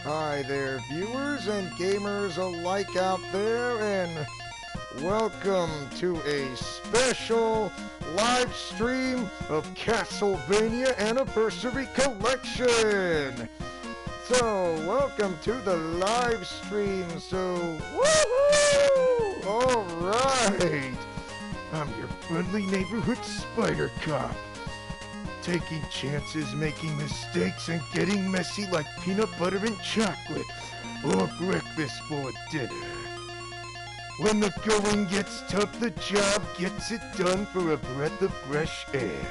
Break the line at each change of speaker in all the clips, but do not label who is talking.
Hi there, viewers and gamers alike out there, and welcome to a special live stream of Castlevania Anniversary Collection. So, welcome to the live stream. So, woohoo! Alright! I'm your friendly neighborhood spider cop. Taking chances, making mistakes, and getting messy like peanut butter and chocolate, or breakfast for dinner. When the going gets tough, the job gets it done for a breath of fresh air.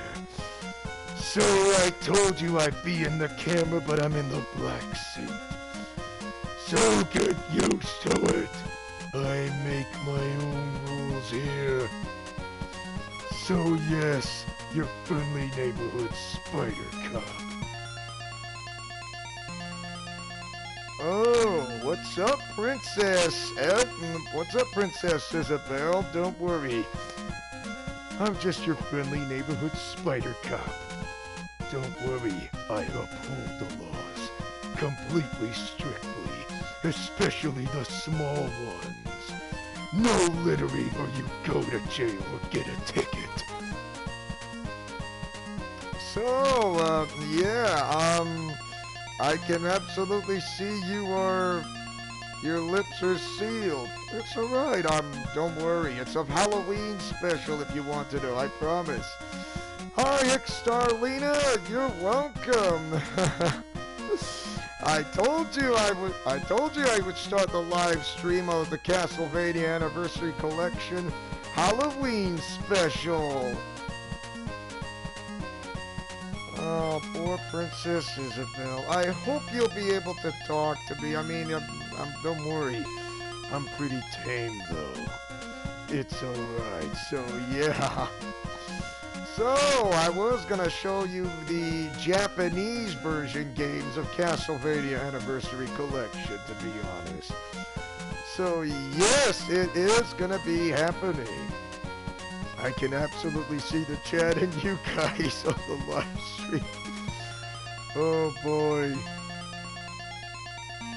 So I told you I'd be in the camera, but I'm in the black suit. So get used to it. I make my own rules here. So yes, your friendly neighborhood spider cop. Oh, what's up, Princess? What's up, Princess Isabel? Don't worry. I'm just your friendly neighborhood spider cop. Don't worry, I uphold the laws. Completely strictly. Especially the small ones. No littering or you go to jail or get a ticket. So, I can absolutely see your lips are sealed. It's alright, don't worry. It's a Halloween special if you want to know, I promise. Hi, Starlina, you're welcome. I told you I would start the live stream of the Castlevania Anniversary Collection Halloween special. Oh, poor Princess Isabel. I hope you'll be able to talk to me. I mean, don't worry. I'm pretty tame, though. It's alright. So, yeah. So, I was gonna show you the Japanese version games of Castlevania Anniversary Collection, to be honest. So, yes, it is gonna be happening. I can absolutely see the chat and you guys on the live stream. Oh boy.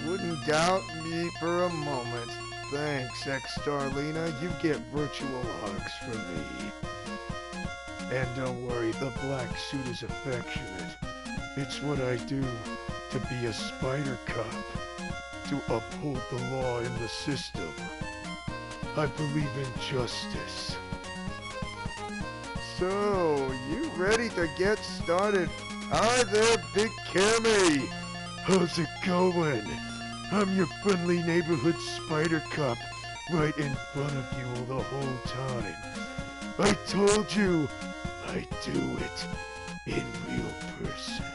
Wouldn't doubt me for a moment. Thanks, Starlina. You get virtual hugs from me. And don't worry, the black suit is affectionate. It's what I do to be a spider cop. To uphold the law in the system. I believe in justice. So, you ready to get started? Hi there, Big Cammy! How's it going? I'm your friendly neighborhood spider cop, right in front of you all the whole time. I told you, I do it in real person.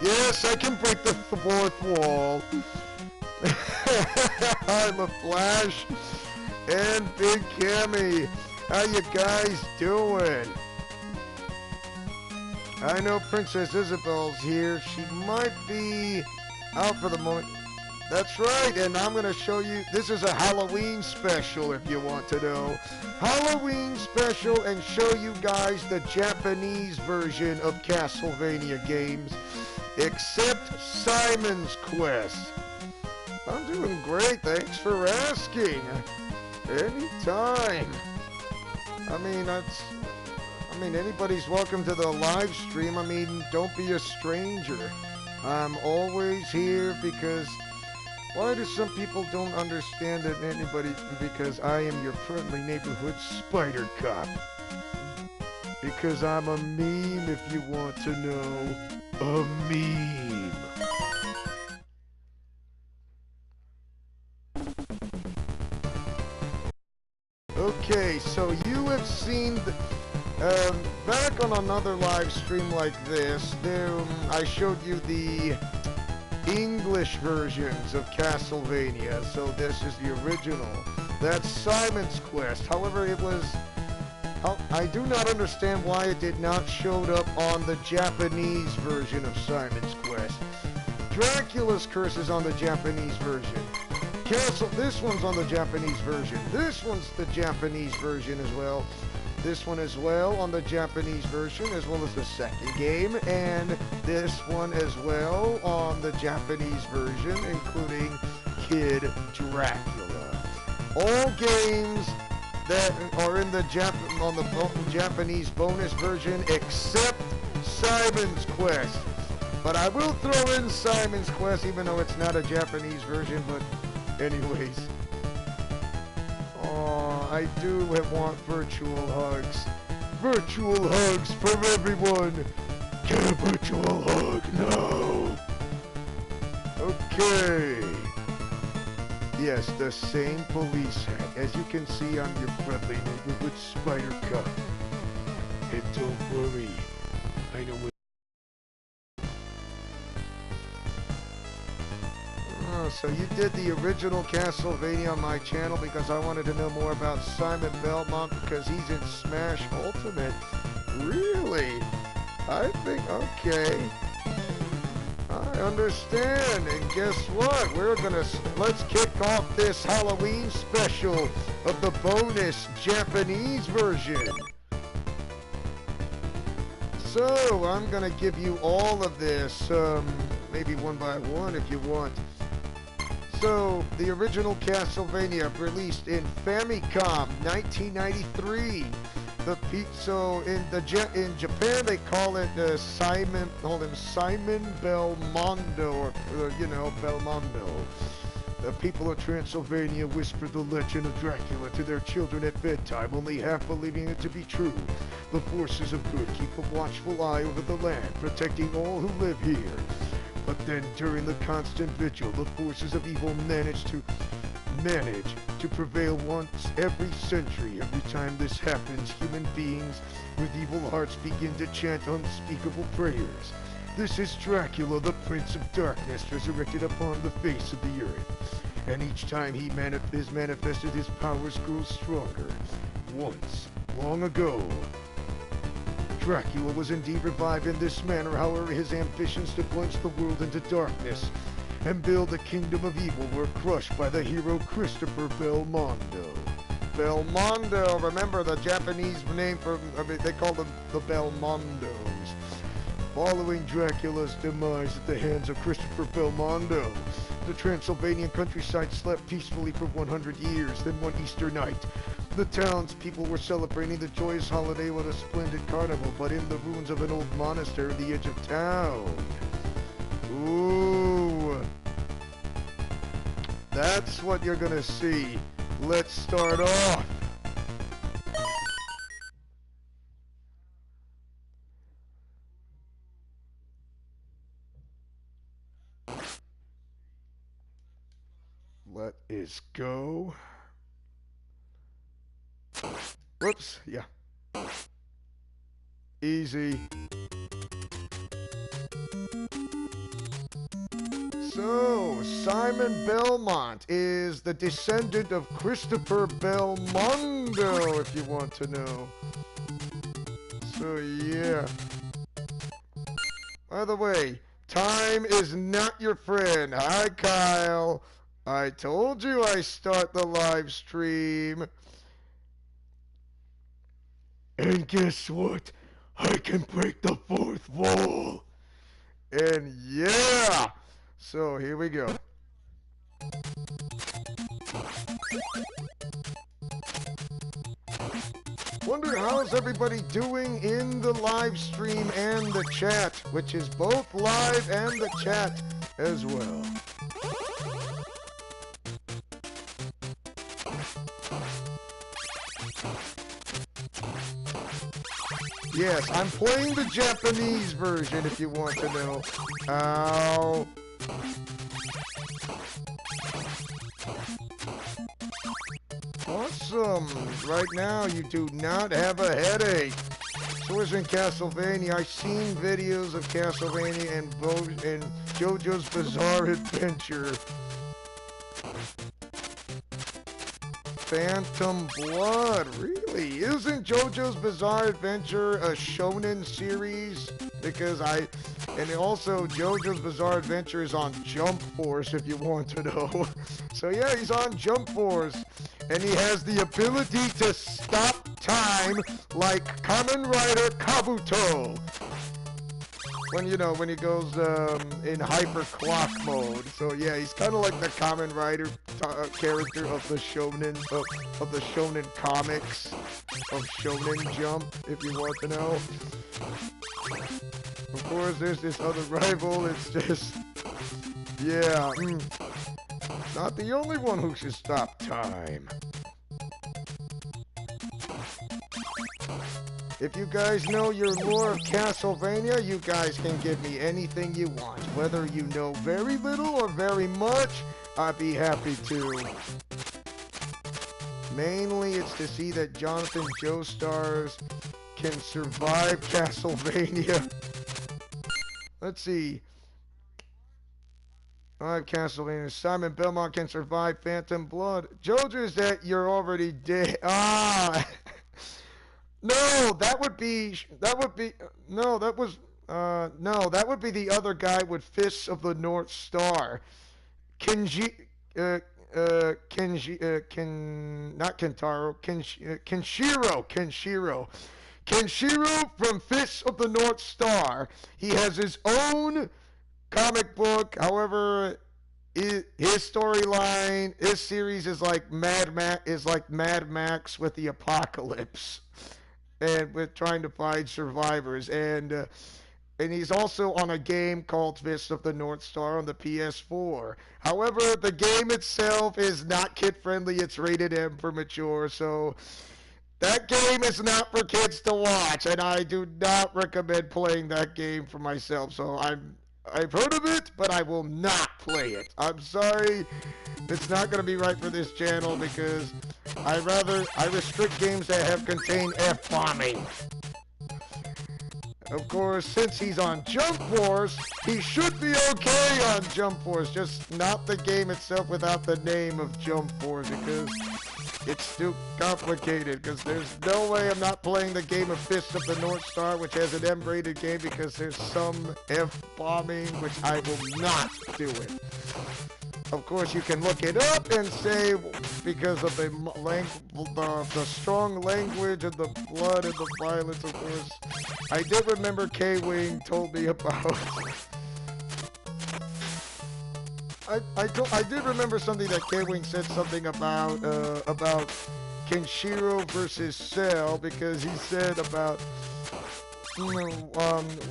Yes, I can break the fourth wall. I'm a Flash and Big Cammy. How you guys doing? I know Princess Isabel's here. She might be out for the moment. That's right, and I'm going to show you, this is a Halloween special if you want to know. Halloween special, and show you guys the Japanese version of Castlevania games, except Simon's Quest. I'm doing great, thanks for asking. Anytime. I mean, anybody's welcome to the live stream. I mean, don't be a stranger. I'm always here because, why do some people don't understand that anybody, because I am your friendly neighborhood spider cop. Because I'm a meme if you want to know. A meme. Okay, so you have seen, back on another live stream like this, I showed you the English versions of Castlevania, so this is the original. That's Simon's Quest. However, I do not understand why it did not show up on the Japanese version of Simon's Quest. Dracula's Curse is on the Japanese version. This one's on the Japanese version. This one's the Japanese version as well. this one as well on the Japanese version, as well as the second game, and this one as well on the Japanese version, including Kid Dracula. All games that are in the Japanese bonus version except Simon's Quest. But I will throw in Simon's Quest, even though it's not a Japanese version, but anyways. Oh, I do want virtual hugs. Virtual hugs from everyone. Get a virtual hug now. Okay. Yes, the same police hat, as you can see on your friendly neighborhood spider cup. And don't worry, I know what. So you did the original Castlevania on my channel because I wanted to know more about Simon Belmont because he's in Smash Ultimate. Really? I think, okay. I understand, and guess what? Let's kick off this Halloween special of the bonus Japanese version. So, I'm gonna give you all of this, maybe one by one if you want. So, the original Castlevania released in Famicom, 1993. In Japan they call it Simon Belmondo, or Belmondo. The people of Transylvania whisper the legend of Dracula to their children at bedtime, only half believing it to be true. The forces of good keep a watchful eye over the land, protecting all who live here. But then, during the constant vigil, the forces of evil manage to prevail once every century. Every time this happens, human beings with evil hearts begin to chant unspeakable prayers. This is Dracula, the Prince of Darkness, resurrected upon the face of the earth. And each time he is manifested, his powers grow stronger. Once, long ago, Dracula was indeed revived in this manner. However, his ambitions to plunge the world into darkness and build a kingdom of evil were crushed by the hero Christopher Belmondo. Belmondo, remember the Japanese name they call them the Belmondos. Following Dracula's demise at the hands of Christopher Belmondo, the Transylvanian countryside slept peacefully for 100 years. Then one Easter night, the townspeople were celebrating the joyous holiday with a splendid carnival, but in the ruins of an old monastery at the edge of town. Ooh. That's what you're gonna see. Let's start off. Let us go. Whoops, yeah. Easy. So, Simon Belmont is the descendant of Christopher Belmondo, if you want to know. So, yeah. By the way, time is not your friend. Hi, Kyle. I told you I start the live stream. And guess what? I can break the fourth wall. And yeah! So here we go. Wonder how's everybody doing in the live stream and the chat, which is both live and the chat as well. Yes, I'm playing the Japanese version if you want to know. Ow. Awesome. Right now, you do not have a headache. So as in Castlevania, I've seen videos of Castlevania and JoJo's Bizarre Adventure. Phantom Blood, really? Isn't JoJo's Bizarre Adventure a shonen series? Because And also, JoJo's Bizarre Adventure is on Jump Force, if you want to know. So yeah, he's on Jump Force. And he has the ability to stop time like Kamen Rider Kabuto. When, you know, when he goes in hyper clock mode. So yeah, he's kind of like the Kamen Rider character of the Shonen of the Shonen comics of Shonen Jump, if you want to know. Of course, there's this other rival. It's just, yeah, not the only one who should stop time. If you guys know your lore of Castlevania, you guys can give me anything you want. Whether you know very little or very much, I'd be happy to. Mainly, it's to see that Jonathan Joestars can survive Castlevania. Let's see. Alright, Castlevania. Simon Belmont can survive Phantom Blood. JoJo's that you're already dead. Ah! No, that would be no, that would be the other guy with Fists of the North Star. Not Kentaro, Kenshiro from Fists of the North Star. He has his own comic book, however, his storyline, his series is like Mad Max with the apocalypse. And with trying to find survivors, and he's also on a game called Fist of the North Star on the PS4. However, the game itself is not kid-friendly. It's rated M for mature, so that game is not for kids to watch, and I do not recommend playing that game for myself. So I've heard of it, but I will not play it. I'm sorry, it's not going to be right for this channel because I restrict games that contain F-bombing. Of course, since he's on Jump Force, he should be okay on Jump Force, just not the game itself without the name of Jump Force, because it's too complicated, because there's no way I'm not playing the game of Fist of the North Star, which has an M-rated game, because there's some F-bombing, which I will not do it. Of course, you can look it up and say, because of the strong language and the blood and the violence, of course. I did remember K-Wing told me about... I did remember something that K-Wing said something about Kenshiro versus Cell, because he said about...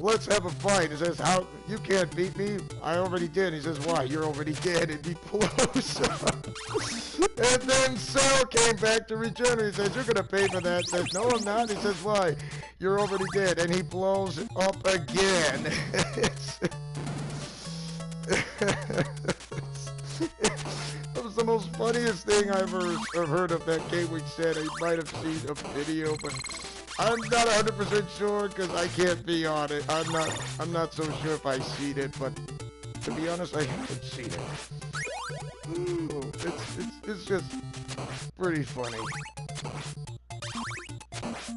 let's have a fight. He says, how, you can't beat me. I already did. He says, why? You're already dead. And he blows up. And then Cell came back to regenerate. He says, you're going to pay for that. He says, no, I'm not. He says, why? You're already dead. And he blows up again. That was the most funniest thing I ever heard of that K-Wing said. I might have seen a video, but I'm not 100% sure because I can't be on it. I'm not so sure if I seen it, but to be honest, I haven't seen it. Ooh, it's just pretty funny.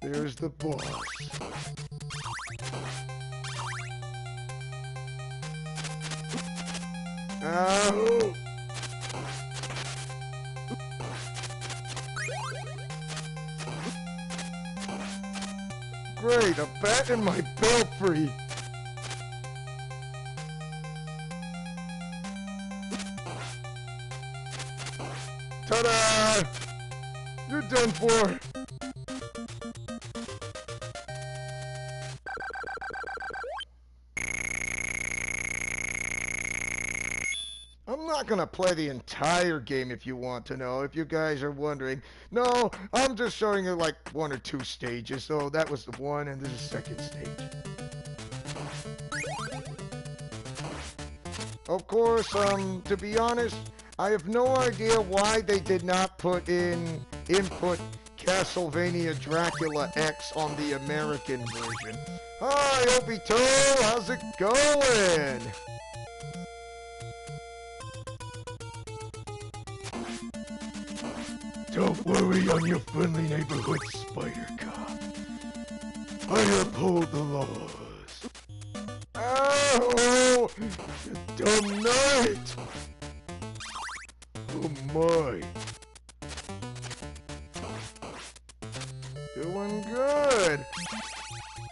There's the boss. Ow! Great, a bat in my belfry. Ta-da! You're done for. I'm not gonna play the entire game if you want to know, if you guys are wondering. No, I'm just showing you like 1 or 2 stages, so that was the one and this is the second stage. Of course, to be honest, I have no idea why they did not input Castlevania Dracula X on the American version. Hi, Obito, how's it going? Don't worry, I'm your friendly neighborhood spider cop. I uphold the laws. Oh! Dumb night! Oh my. Doing good.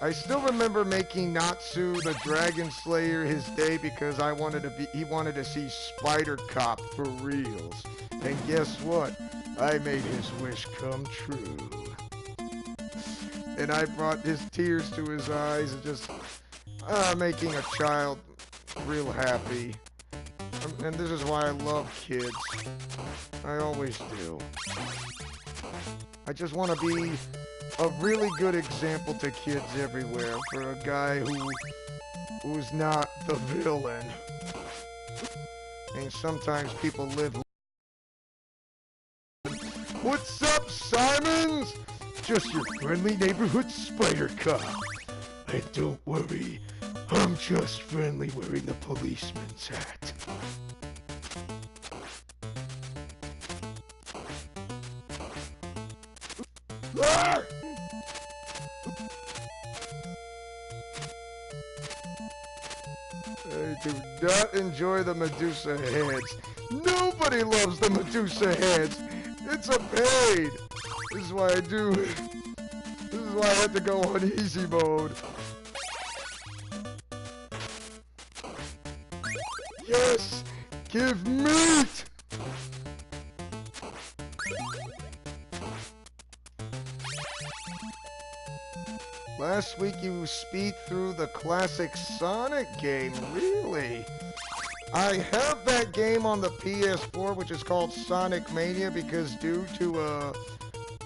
I still remember making Natsu the Dragon Slayer his day because he wanted to see Spider Cop for reals. And guess what? I made his wish come true. And I brought his tears to his eyes and just making a child real happy. And this is why I love kids. I always do. I just want to be a really good example to kids everywhere for a guy who's not the villain. And sometimes people live. What's up, Simons? Just your friendly neighborhood spider cop. And don't worry, I'm just friendly wearing the policeman's hat. Ah! I do not enjoy the Medusa heads. Nobody loves the Medusa heads. It's a pain. This is why I do. This is why I had to go on easy mode. Yes! Give meat! Last week you speed through the classic Sonic game, really? I have that game on the PS4, which is called Sonic Mania, because due to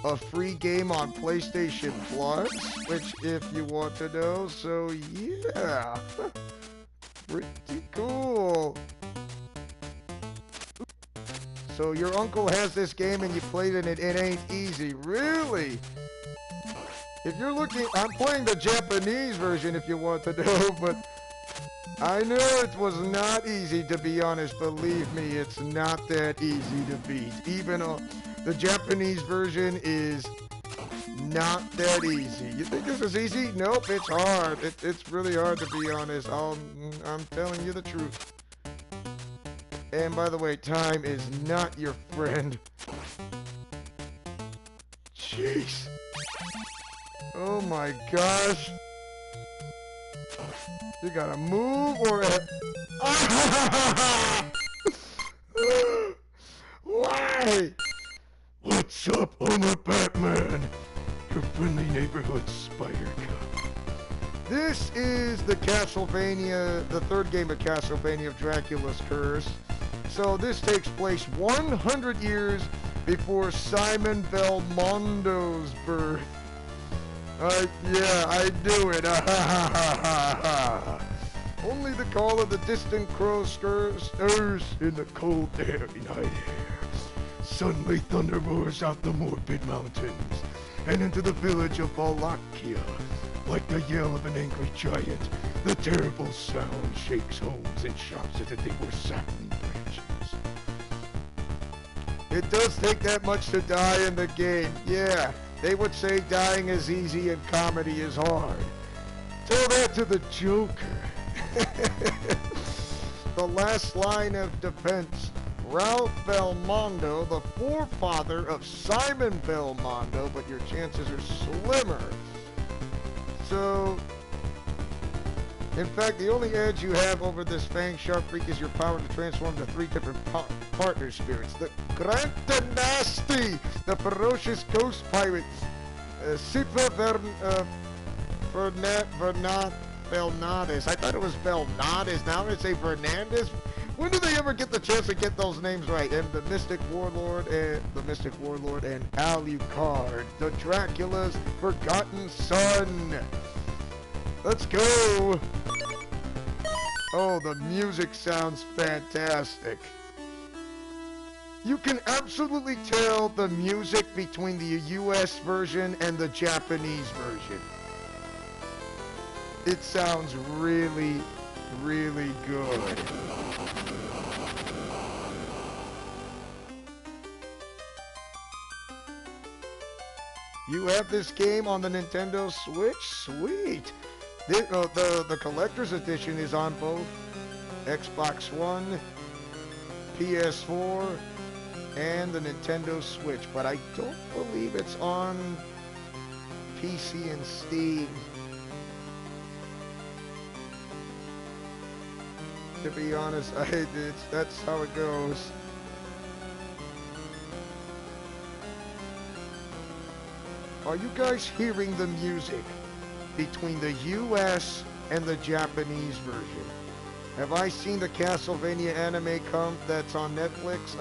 a free game on PlayStation Plus, which if you want to know, so yeah. Pretty cool. So your uncle has this game and you played it and it ain't easy, really? If you're looking, I'm playing the Japanese version if you want to know, but I know it was not easy, to be honest. Believe me, it's not that easy to beat. Even the Japanese version is not that easy. You think this is easy? Nope, it's hard. It's really hard, to be honest. I'm telling you the truth. And by the way, time is not your friend. Jeez. Oh my gosh. You gotta move or... Why? What's up, Homer Batman? Your friendly neighborhood spider cop. This is the Castlevania, the third game of Castlevania of Dracula's Curse. So this takes place 100 years before Simon Belmondo's birth. Yeah, I knew it. Only the call of the distant crow stirs in the cold air night air. Suddenly thunder roars out the morbid mountains and into the village of Wallachia. Like the yell of an angry giant, the terrible sound shakes homes and shops as if they were satin branches. It does take that much to die in the game, yeah. They would say dying is easy and comedy is hard. Tell that to the Joker. The last line of defense. Ralph Belmondo, the forefather of Simon Belmondo, but your chances are slimmer. So, in fact, the only edge you have over this Fang Sharp Freak is your power to transform to 3 different partner spirits. The Grand Nasty, the ferocious ghost pirate, Sifa Belnades. I thought it was Belnades. Now I'm going to say Fernandez. When do they ever get the chance to get those names right? And the Mystic Warlord and Alucard, the Dracula's forgotten son. Let's go. Oh, the music sounds fantastic. You can absolutely tell the music between the US version and the Japanese version. It sounds really, really good. You have this game on the Nintendo Switch? Sweet. The collector's edition is on both Xbox One, PS4, and the Nintendo Switch, but I don't believe it's on PC and Steam. To be honest, that's how it goes. Are you guys hearing the music between the US and the Japanese version? Have I seen the Castlevania anime that's on Netflix?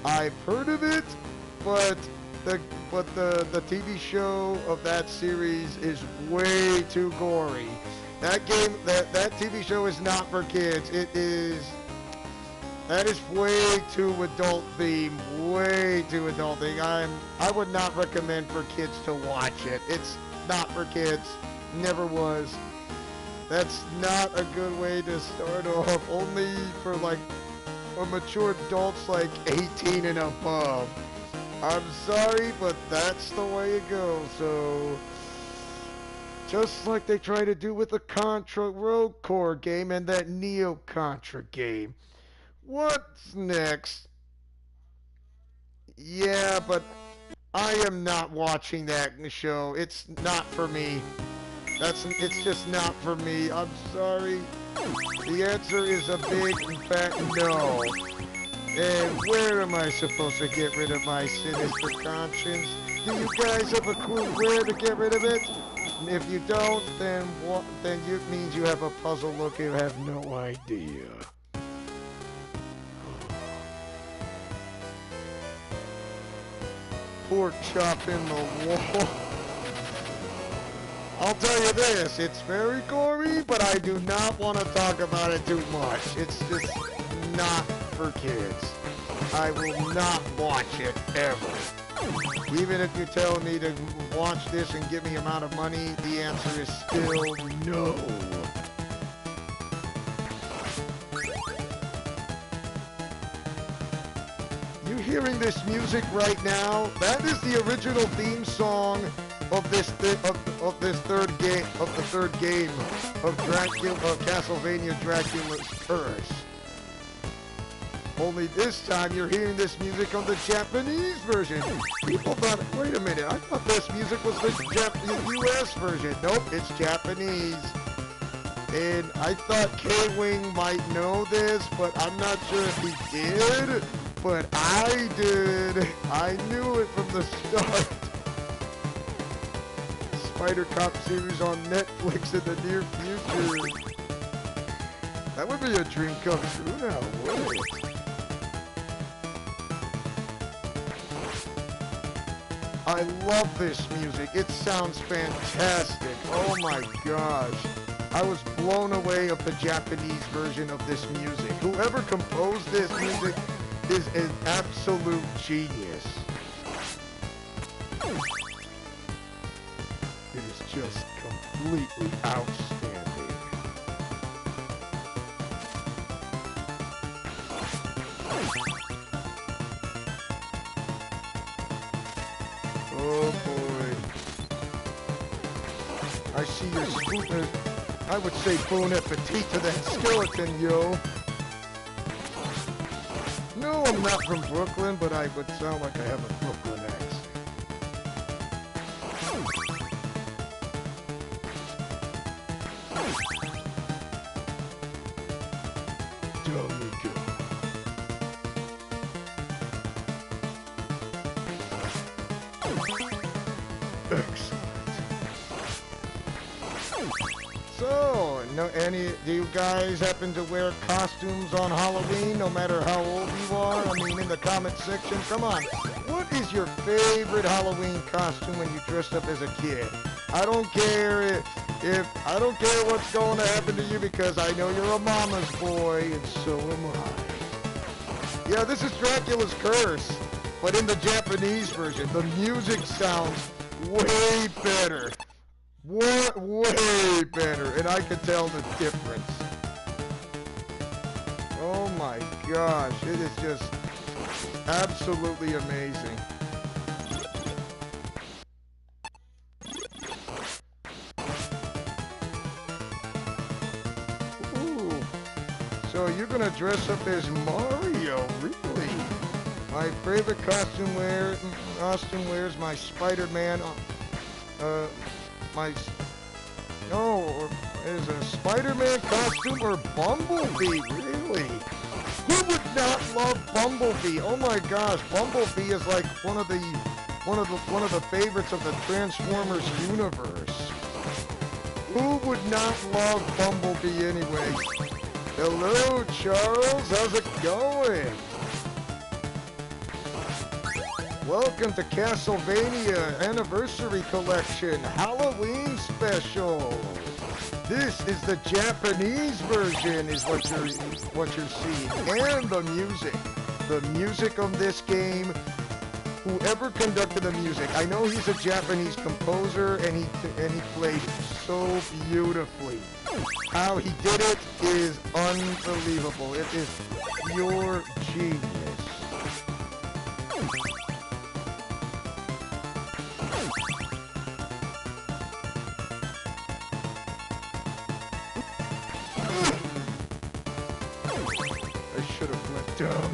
I've heard of it, but the TV show of that series is way too gory. That TV show is not for kids. That is way too adult themed, way too adult themed. I would not recommend for kids to watch it. It's not for kids, never was. That's not a good way to start off, only for like mature adults like 18 and above. I'm sorry, but that's the way it goes. So, just like they try to do with the Contra Road Core game and that Neo Contra game. What's next? Yeah, but I am not watching that show. It's not for me. It's just not for me. I'm sorry. The answer is a big and fat no. And where am I supposed to get rid of my sinister conscience? Do you guys have a clue where to get rid of it? If you don't, then it means you have a puzzle look. You have no idea. Pork chop in the wall. I'll tell you this, it's very gory, but I do not want to talk about it too much. It's just not for kids. I will not watch it ever. Even if you tell me to watch this and give me amount of money, the answer is still no. You hearing this music right now? That is the original theme song of the third game of Castlevania Dracula's Curse. Only this time you're hearing this music on the Japanese version. People thought, wait a minute, I thought this music was the US version. Nope, it's Japanese. And I thought K-Wing might know this, but I'm not sure if he did. But I did. I knew it from the start. Spider Cop series on Netflix in the near future. That would be a dream come true now, wouldn't it? I love this music. It sounds fantastic. Oh my gosh. I was blown away of the Japanese version of this music. Whoever composed this music is an absolute genius. It is just completely outstanding. Oh boy. I see your spoon. I would say bon appetit to that skeleton, yo. No, I'm not from Brooklyn, but I would sound like I have a Brooklyn accent. Down we go. Excellent. So, do you guys happen to wear costumes on Halloween, no matter how old you are? I mean, in the comment section, come on. What is your favorite Halloween costume when you dressed up as a kid? I don't care I don't care what's going to happen to you because I know you're a mama's boy, and so am I. Yeah, this is Dracula's Curse, but in the Japanese version, the music sounds way better. Way better, and I can tell the difference. Oh my gosh, it is just absolutely amazing. Ooh. gonna dress up as Mario, really? My favorite costume wears my Spider-Man, no, is a Spider-Man costume or Bumblebee, really? Who would not love Bumblebee? Oh my gosh, Bumblebee is like one of the favorites of the Transformers universe. Who would not love Bumblebee anyway? Hello, Charles. How's it going? Welcome to Castlevania Anniversary Collection Halloween Special. This is the Japanese version, is what you're seeing, and the music. The music of this game. Whoever conducted the music, I know he's a Japanese composer, and he played so beautifully. How he did it is unbelievable. It is pure genius. I should have went down.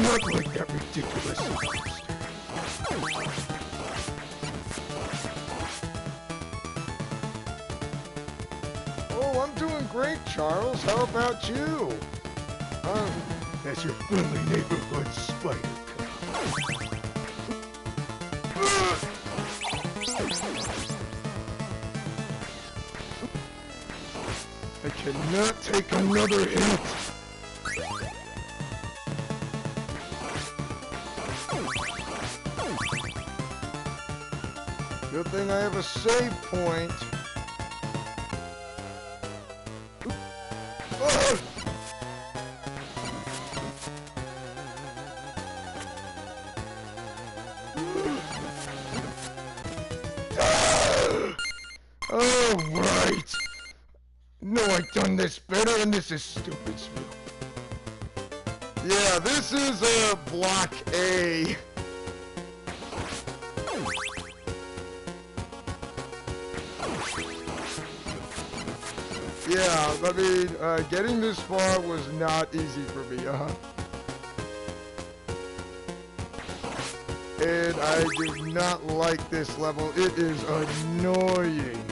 Not like that ridiculous monster. Oh, I'm doing great, Charles. How about you? That's your friendly neighborhood spider cop. I cannot take another hit. Good thing I have a save point. Oh, right. No, I've done this better, and this is stupid smooth. Yeah, this is block A. Yeah, I mean, getting this far was not easy for me, And I do not like this level. It is annoying.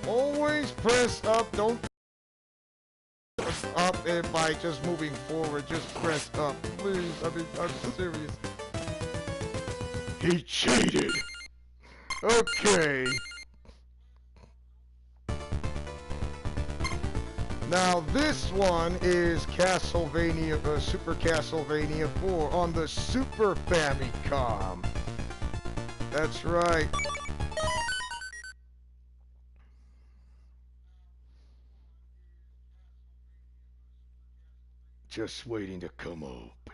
Always press up, don't up and by just moving forward, just press up, please. I mean, I'm serious. He cheated. Okay. Now this one is Castlevania, Super Castlevania 4 on the Super Famicom. That's right. Just waiting to come open.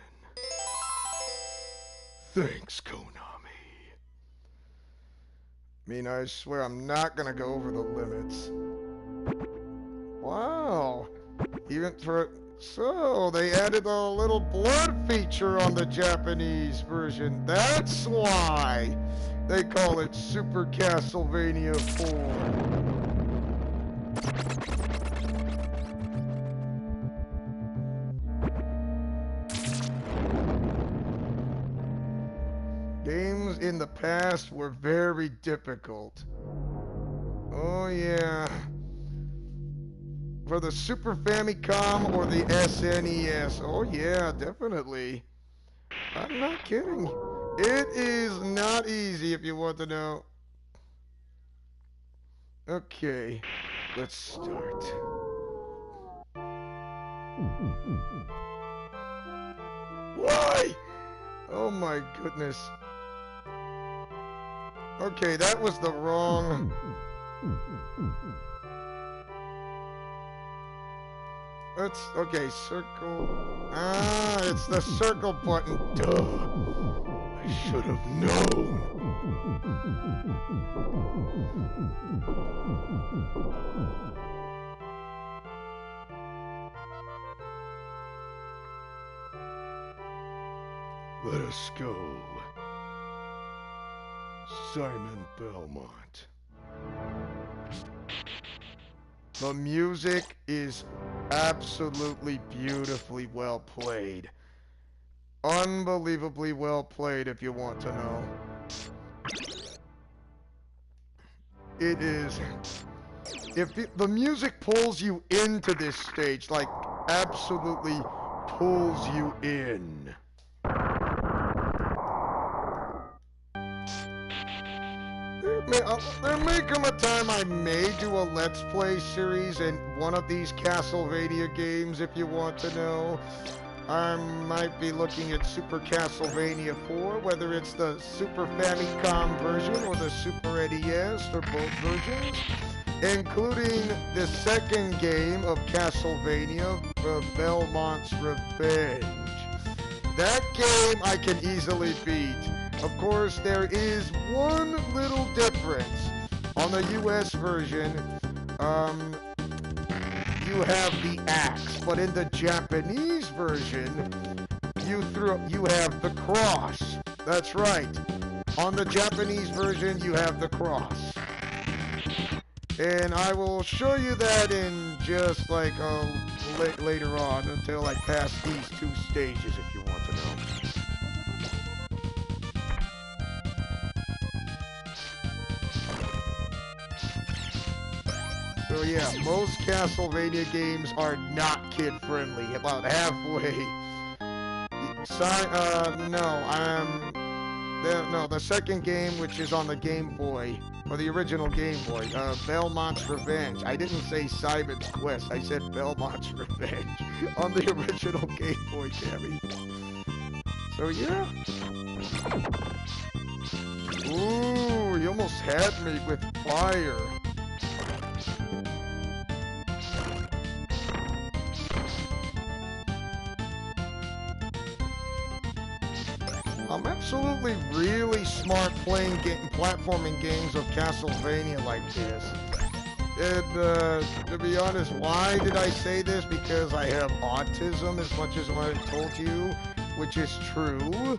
Thanks, Konami. I mean, I swear I'm not gonna go over the limits. Wow. Even for... So, they added a little blood feature on the Japanese version. That's why they call it Super Castlevania 4. Games in the past were very difficult. Oh yeah. For the Super Famicom or the SNES. Oh yeah, definitely. I'm not kidding. It is not easy if you want to know. Okay, let's start. Why? Oh my goodness. Okay, that was the wrong... Let's... Okay, circle... Ah, it's the circle button. Duh. I should have known. Let us go. Simon Belmont. The music is absolutely beautifully well played. Unbelievably well played, if you want to know. It is. The music pulls you into this stage, like absolutely pulls you in. There may come a time I may do a Let's Play series in one of these Castlevania games, if you want to know. I might be looking at Super Castlevania 4, whether it's the Super Famicom version or the Super NES, or both versions, including the second game of Castlevania, Belmont's Revenge. That game I can easily beat. Of course, there is one little difference. On the US version, you have the axe, but in the Japanese version, you have the cross. That's right. On the Japanese version, you have the cross. And I will show you that in just like later on, until I pass these two stages, if you want to know. So yeah, most Castlevania games are not kid-friendly, about halfway. The second game, which is on the Game Boy, or the original Game Boy, Belmont's Revenge. I didn't say Simon's Quest, I said Belmont's Revenge on the original Game Boy, Gabby. So yeah. Ooh, you almost had me with fire. I'm absolutely really smart playing platforming games of Castlevania like this. And to be honest, why did I say this? Because I have autism, as much as what I told you, which is true.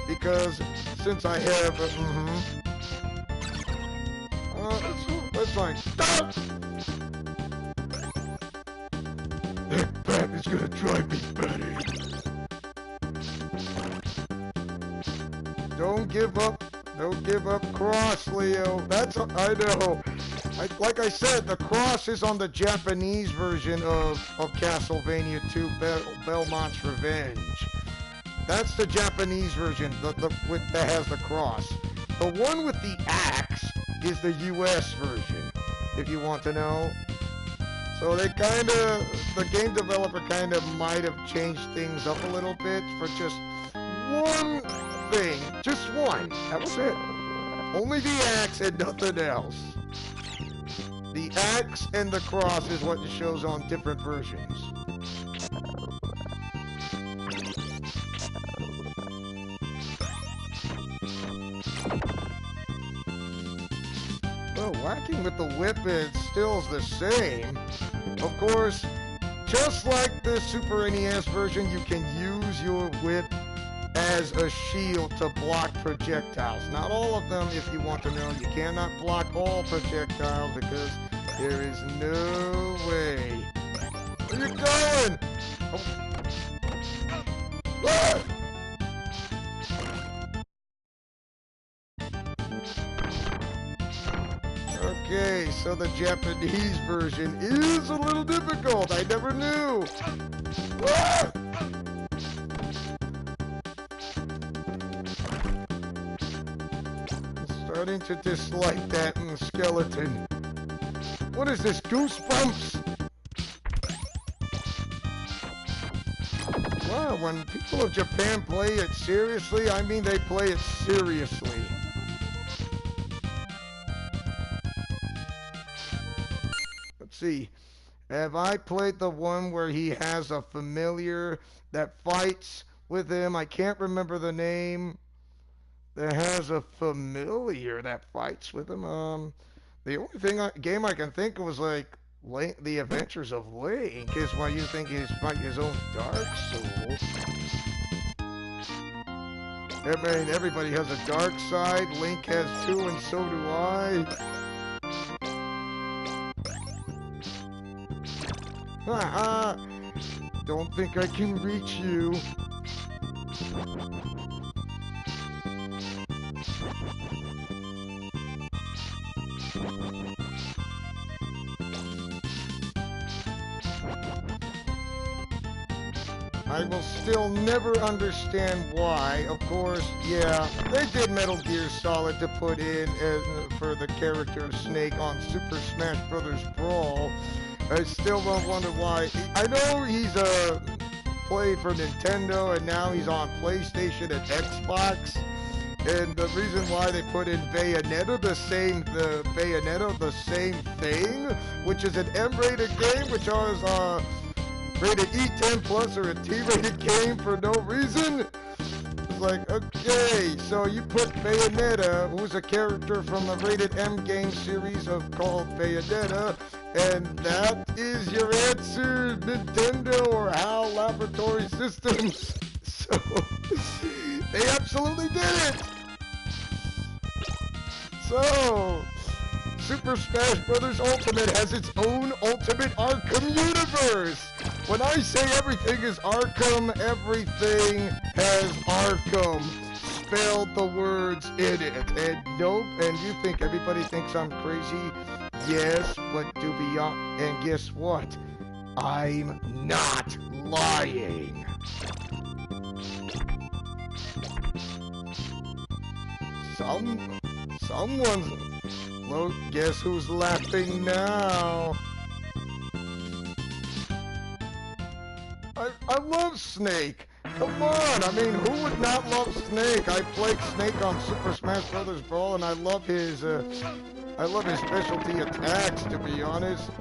Because since I have, that's fine. Stop! That bat is gonna drive me batty. Don't give up. Don't give up cross, Leo. I know. Like I said, the cross is on the Japanese version of Castlevania 2 Belmont's Revenge. That's the Japanese version that has the cross. The one with the axe is the US version, if you want to know. So the game developer kind of might have changed things up a little bit for just one thing. Just one. That was it. Only the axe and nothing else. The axe and the cross is what shows on different versions. Well, whacking with the whip is still the same. Of course, just like the Super NES version, you can use your whip as a shield to block projectiles. Not all of them, if you want to know. You cannot block all projectiles because there is no way. Where are you going? Oh. Ah! Okay, so the Japanese version is a little difficult. I never knew. Ah! Starting to dislike that skeleton. What is this, Goosebumps? Wow, when people of Japan play it seriously, I mean they play it seriously. Let's see. Have I played the one where he has a familiar that fights with him? I can't remember the name. That has a familiar that fights with him. The only game I can think of was like The Adventures of Link. Is why you think he's fighting his own Dark Souls. I mean, everybody has a dark side. Link has two, and so do I. Haha! Don't think I can reach you. I will still never understand why. Of course, yeah, they did Metal Gear Solid to put in for the character of Snake on Super Smash Bros. Brawl. I still don't wonder why. I know he's played for Nintendo and now he's on PlayStation and Xbox. And the reason why they put in Bayonetta the same thing, which is an M-rated game, which was rated E10 plus or a T-rated game for no reason. It's like, okay, so you put Bayonetta, who's a character from the rated M game series called Bayonetta, and that is your answer, Nintendo or HAL Laboratory Systems. So, they absolutely did it! So, Super Smash Bros. Ultimate has its own Ultimate Arkham universe! When I say everything is Arkham, everything has Arkham spelled the words in it. And nope, and you think everybody thinks I'm crazy? Yes, but do beyond, and guess what? I'm not lying. Someone's, look, guess who's laughing now? I love Snake. Come on, I mean, who would not love Snake? I played Snake on Super Smash Bros. Brawl, and I love his specialty attacks, to be honest.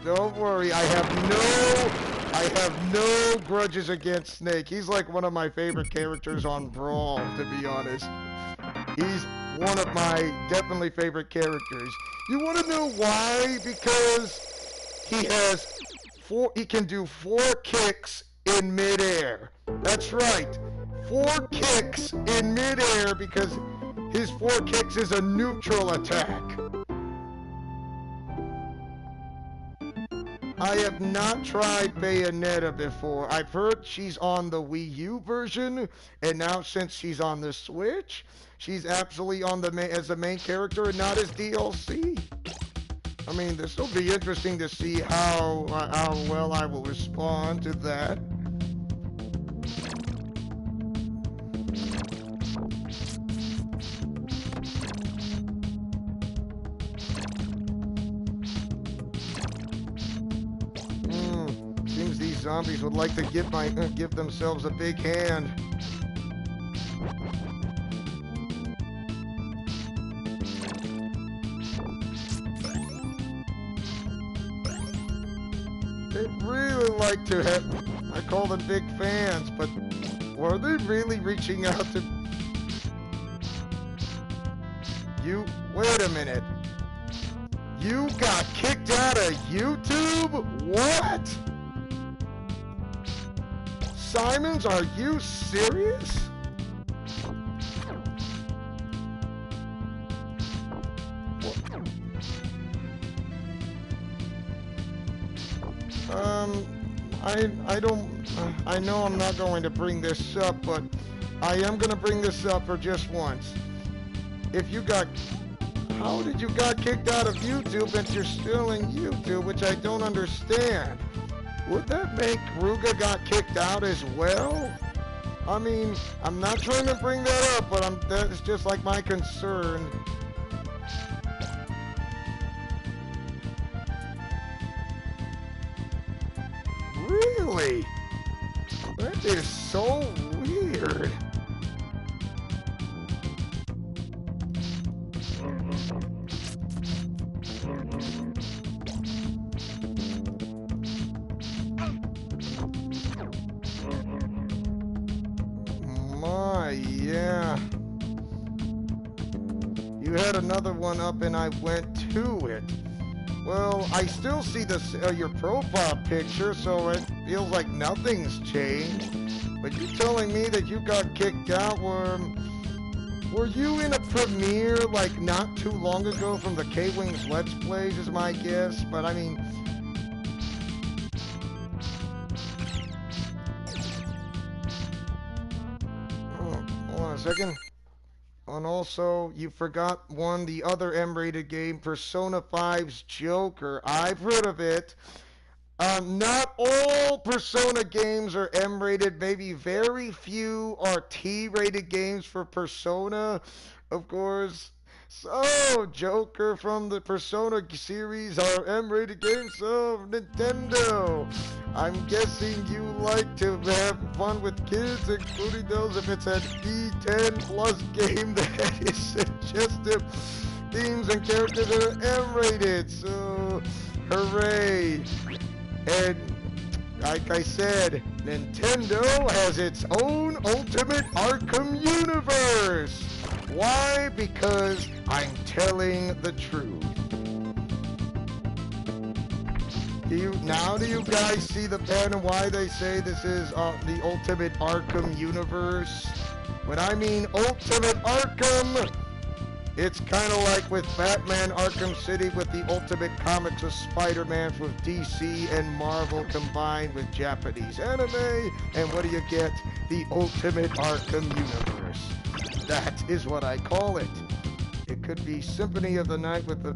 Don't worry, I have no grudges against Snake. He's like one of my favorite characters on Brawl, to be honest. He's one of my definitely favorite characters. You want to know why? Because he can do 4 kicks in midair. That's right, 4 kicks in midair because his 4 kicks is a neutral attack. I have not tried Bayonetta before. I've heard she's on the Wii U version, and now since she's on the Switch, she's absolutely on as the main character and not as DLC. I mean, this will be interesting to see how well I will respond to that. Seems these zombies would like to give themselves a big hand. They really like to have, I call them big fans, but were they really reaching out to you? Wait a minute. You got kicked out of YouTube? What? Simons, are you serious? I know I'm not going to bring this up, but I am going to bring this up for just once. How did you got kicked out of YouTube and you're still in YouTube, which I don't understand? Would that make Ruga got kicked out as well? I mean, I'm not trying to bring that up, but that's just like my concern. Really? That is so weird. My, yeah. You had another one up and I went to it. Well, I still see this your profile picture, so it feels like nothing's changed. But you telling me that you got kicked out? Were you in a premiere like not too long ago from the K-Wings Let's Plays? Is my guess. But I mean, oh, hold on a second. And also, you forgot the other M-rated game, Persona 5's Joker. I've heard of it. Not all Persona games are M-rated. Maybe very few are T-rated games for Persona, of course. So, Joker from the Persona series are M-rated games of Nintendo. I'm guessing you like to have fun with kids, including those if it's an E10 plus game that is suggestive themes and characters that are M-rated. So, hooray. And like I said, Nintendo has its own Ultimate Arkham universe. Why? Because I'm telling the truth. Do you guys see the pen and why they say this is the Ultimate Arkham universe? When I mean Ultimate Arkham, it's kind of like with Batman Arkham City with the Ultimate Comics of Spider-Man with DC and Marvel combined with Japanese anime. And what do you get? The Ultimate Arkham universe. That is what I call it. It could be Symphony of the Night with the...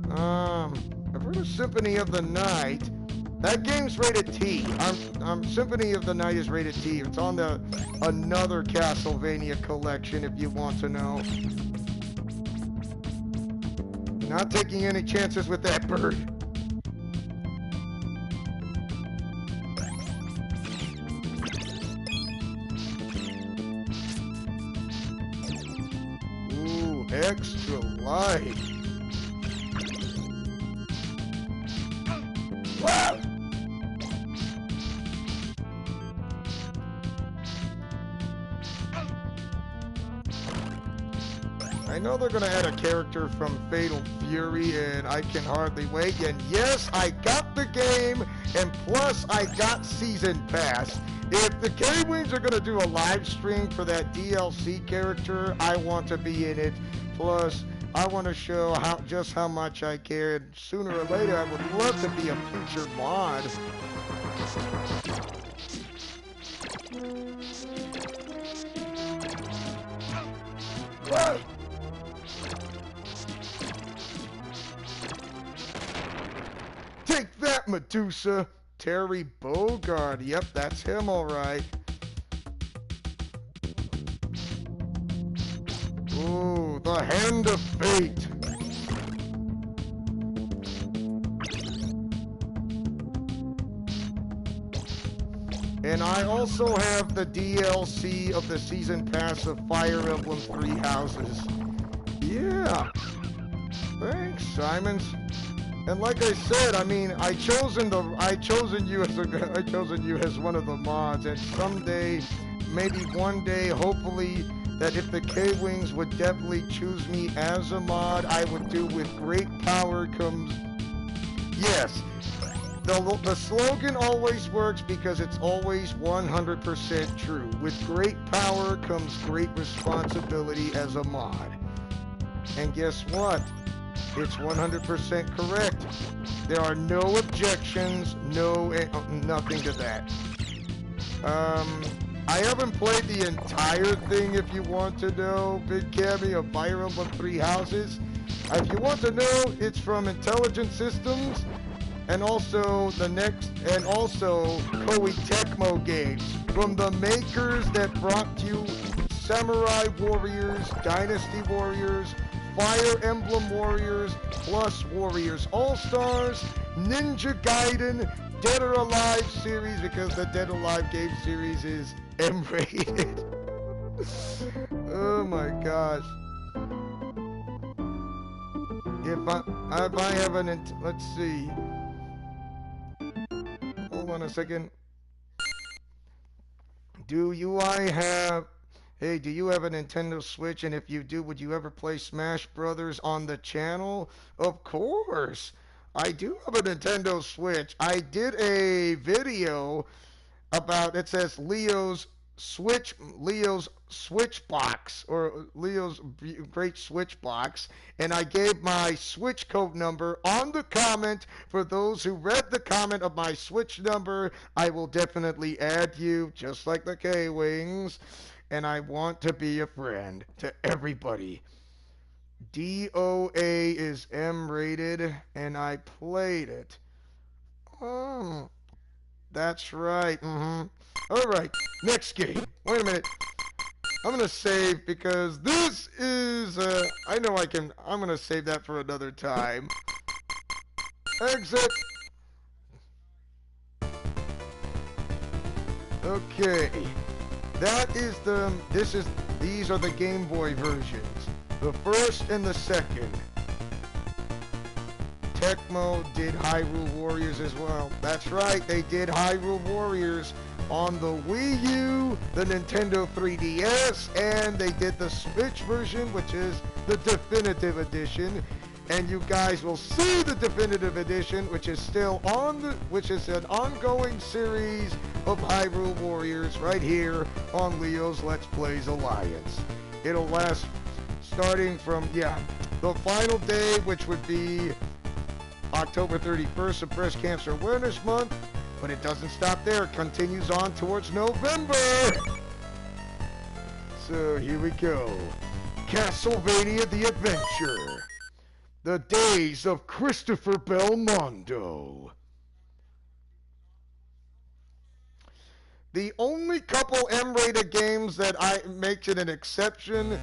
I've heard of Symphony of the Night. That game's rated T. Symphony of the Night is rated T. It's on the another Castlevania collection if you want to know. Not taking any chances with that bird. Ooh, extra life. Wow. I know they're going to add a character from Fatal Fury, and I can hardly wait. And yes, I got the game, and plus I got Season Pass. If the K-Wings are going to do a live stream for that DLC character, I want to be in it. Plus, I want to show just how much I cared. Sooner or later, I would love to be a featured mod. Whoa! Take that, Medusa! Terry Bogard. Yep, that's him, all right. Ooh, the Hand of Fate. And I also have the DLC of the Season Pass of Fire Emblem Three Houses. Yeah. Thanks, Simons. And like I said, I mean, I chosen you as one of the mods, and someday, maybe one day, hopefully, that if the K-Wings would definitely choose me as a mod, I would do with great power comes... Yes, the slogan always works because it's always 100% true. With great power comes great responsibility as a mod. And guess what? It's 100% correct. There are no objections, nothing to that. I haven't played the entire thing, if you want to know, Big Cammy of Fire Emblem Three Houses. If you want to know, it's from Intelligent Systems, and also Koei Tecmo Games, from the makers that brought you Samurai Warriors, Dynasty Warriors, Fire Emblem Warriors, plus Warriors All-Stars, Ninja Gaiden, Dead or Alive series, because the Dead or Alive game series is M-rated. Oh my gosh. If I have let's see. Hold on a second. Do you have a Nintendo Switch? And if you do, would you ever play Smash Brothers on the channel? Of course. I do have a Nintendo Switch. I did a video about, it says Leo's Switch box, or Leo's great Switch box, and I gave my Switch code number on the comment. For those who read the comment of my Switch number, I will definitely add you, just like the K-Wings, and I want to be a friend to everybody. DOA is M rated, and I played it. Oh, that's right. All right, next game. Wait a minute. I'm gonna save because this is. I know I can. I'm gonna save that for another time. Exit. Okay. That is the. This is. These are the Game Boy versions. The first and the second. Tecmo did Hyrule Warriors as well. That's right, they did Hyrule Warriors on the Wii U, the Nintendo 3DS, and they did the Switch version, which is the definitive edition. And you guys will see the definitive edition, which is still on the, which is an ongoing series of Hyrule Warriors right here on Leo's Let's Plays Alliance. It'll last starting from, the final day, which would be October 31st of Breast Cancer Awareness Month, but it doesn't stop there. It continues on towards November. So here we go. Castlevania the Adventure. The Days of Christopher Belmondo. The only couple M-rated games that I make it an exception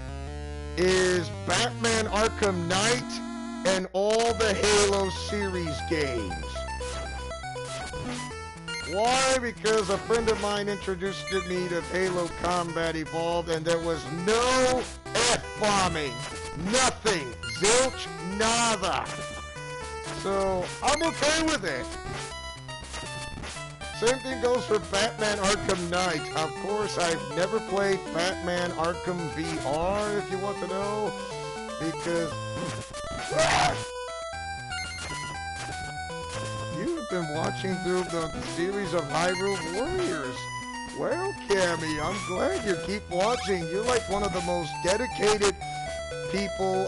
is Batman Arkham Knight and all the Halo series games. Why? Because a friend of mine introduced me to Halo Combat Evolved, and there was no F-bombing. Nothing. Zilch. Nada. So, I'm okay with it. Same thing goes for Batman Arkham Knight. Of course, I've never played Batman Arkham VR, if you want to know, because you've been watching through the series of Hyrule Warriors. Well, Cammy, I'm glad you keep watching. You're like one of the most dedicated people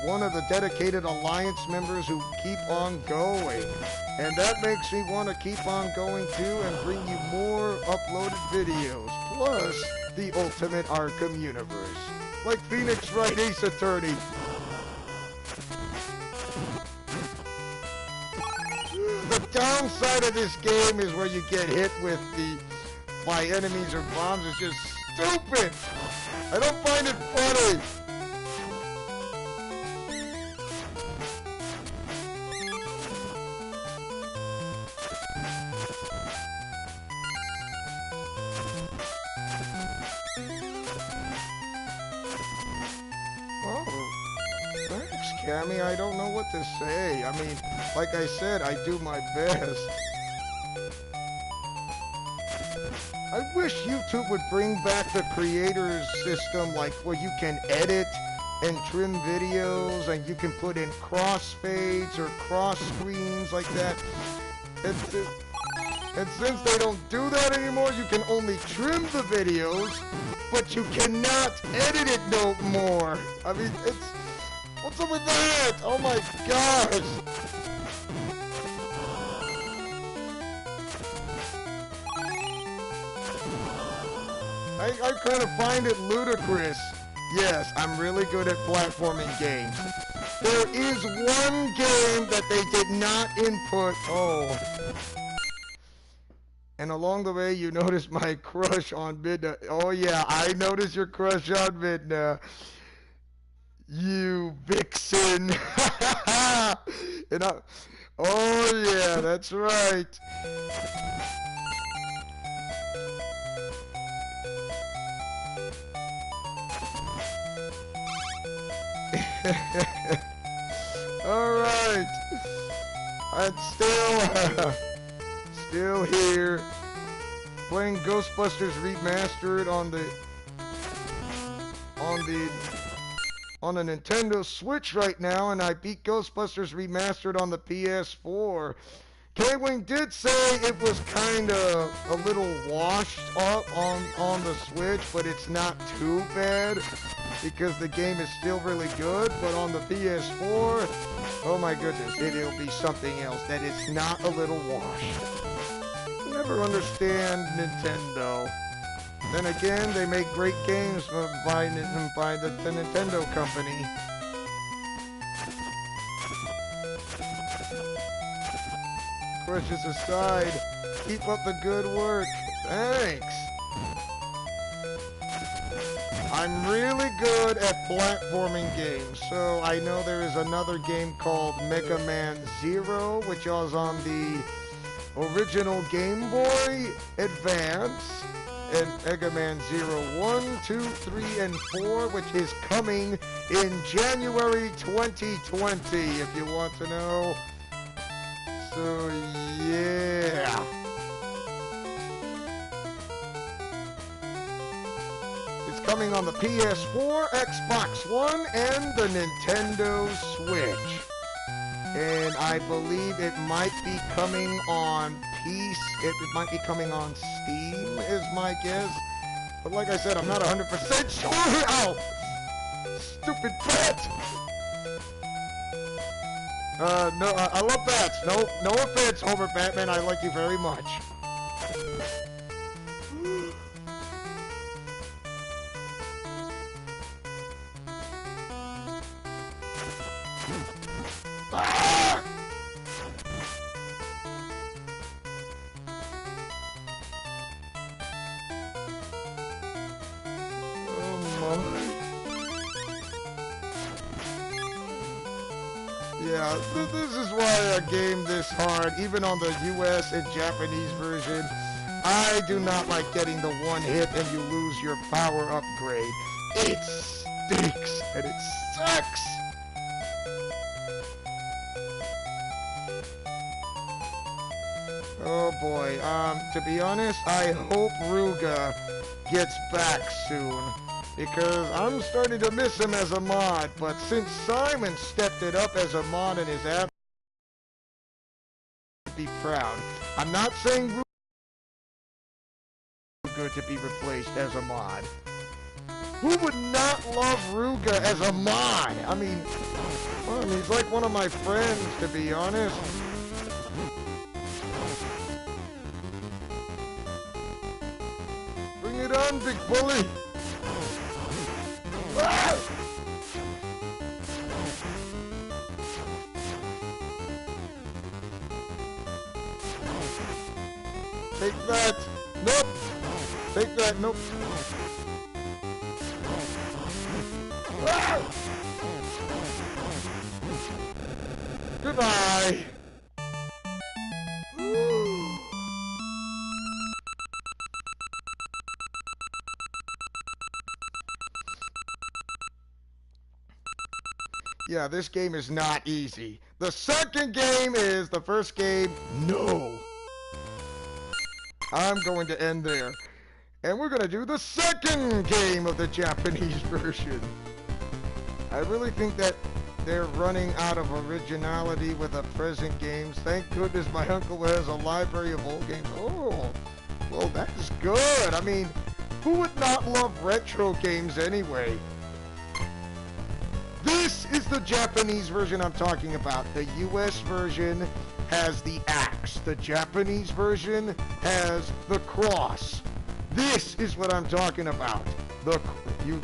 one of the dedicated Alliance members who keep on going. And that makes me want to keep on going too and bring you more uploaded videos. Plus, the Ultimate Arkham universe. Like Phoenix Wright Ace Attorney. The downside of this game is where you get hit with by enemies or bombs is just stupid. I don't find it funny. Cammy, I don't know what to say. I mean, like I said, I do my best. I wish YouTube would bring back the creators system, like where you can edit and trim videos, and you can put in crossfades or cross screens like that. And since they don't do that anymore, you can only trim the videos, but you cannot edit it no more. I mean, what's up with that? Oh my gosh! I kind of find it ludicrous. Yes, I'm really good at platforming games. There is one game that they did not input. Oh. And along the way, you notice my crush on Midna. Oh yeah, I noticed your crush on Midna. You vixen. And oh yeah, that's right. All right. I'm still here, playing Ghostbusters Remastered on the on a Nintendo Switch right now, and I beat Ghostbusters Remastered on the PS4. K-Wing did say it was kind of a little washed up on the Switch, but it's not too bad because the game is still really good. But on the PS4, oh my goodness, it'll be something else that it's not a little washed. Never understand Nintendo. Then again, they make great games by the Nintendo company. Questions aside, keep up the good work. Thanks. I'm really good at platforming games, so I know there is another game called Mega Man Zero, which was on the original Game Boy Advance, and Mega Man Zero 1, 2, 3, and 4, which is coming in January 2020, if you want to know. So, yeah. It's coming on the PS4, Xbox One, and the Nintendo Switch. And I believe it might be coming on it might be coming on Steam, is my guess. But like I said, I'm not 100% sure. Ow! Stupid bat! No, I love bats. No offense, Homer Batman. I like you very much. Ah! Oh my. Yeah, this is why a game this hard, even on the US and Japanese version, I do not like getting the one hit and you lose your power upgrade. It stinks and it sucks. Oh boy, to be honest, I hope Ruga gets back soon. Because I'm starting to miss him as a mod, but since Simon stepped it up as a mod and is app, be proud. I'm not saying Ruga to be replaced as a mod. Who would not love Ruga as a mod? I mean, he's like one of my friends, to be honest. Bring it on, big bully! Ah! Take that! Nope! Take that! Nope! Ah! Goodbye! Yeah, this game is not easy. The second game is the first game. No. I'm going to end there. And we're going to do the second game of the Japanese version. I really think that they're running out of originality with the present games. Thank goodness my uncle has a library of old games. Oh, well, that's good. I mean, who would not love retro games anyway? This is the Japanese version I'm talking about. The US version has the axe. The Japanese version has the cross. This is what I'm talking about. You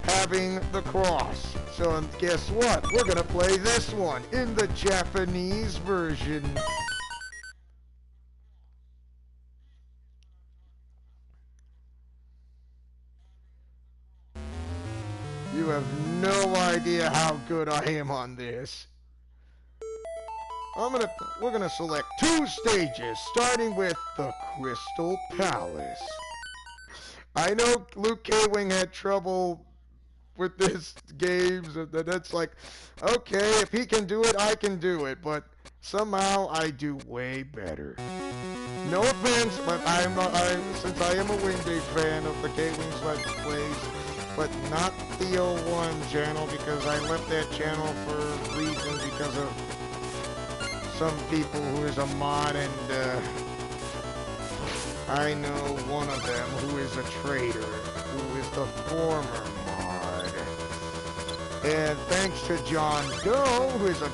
having the cross. So guess what? We're gonna play this one in the Japanese version. You have no idea how good I am on this. We're gonna select 2 stages, starting with the Crystal Palace. I know Luke K-Wing had trouble with this games, and that's like, okay, if he can do it, I can do it, but somehow I do way better. No offense, but since I am a Wingate fan of the K-Wing's Let's Plays, but not the 01 channel, because I left that channel for reasons because of some people who is a mod, and I know one of them who is a traitor, who is the former mod. And thanks to John Doe, who is a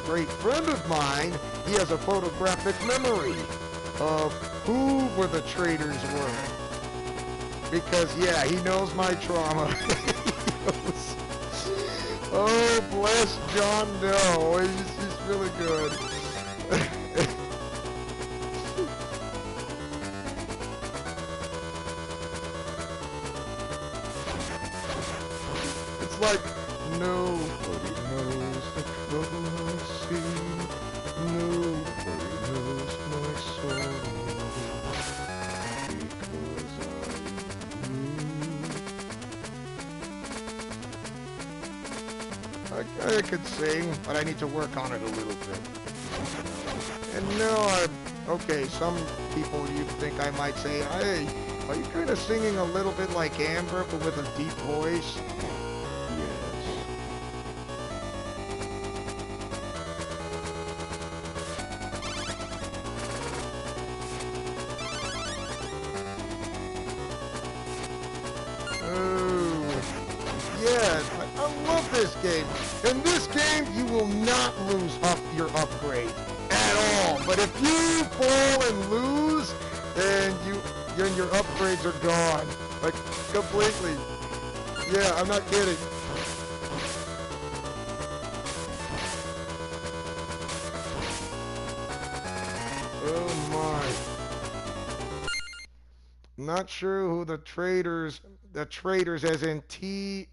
great friend of mine, he has a photographic memory of who were the traitors were. Because, yeah, he knows my trauma. Oh, bless John Doe. He's really good. It's like, nobody knows the trouble I see. Nobody knows my sorrow. I could sing, but I need to work on it a little bit. And no, okay, some people you think I might say, hey, are you kind of singing a little bit like Amber, but with a deep voice? Yes. Oh, yes. I love this game. In this game, you will not lose your upgrade at all. But if you fall and lose, then your upgrades are gone, like completely. Yeah, I'm not kidding. Oh my. Not sure who the traitors as in Traitors.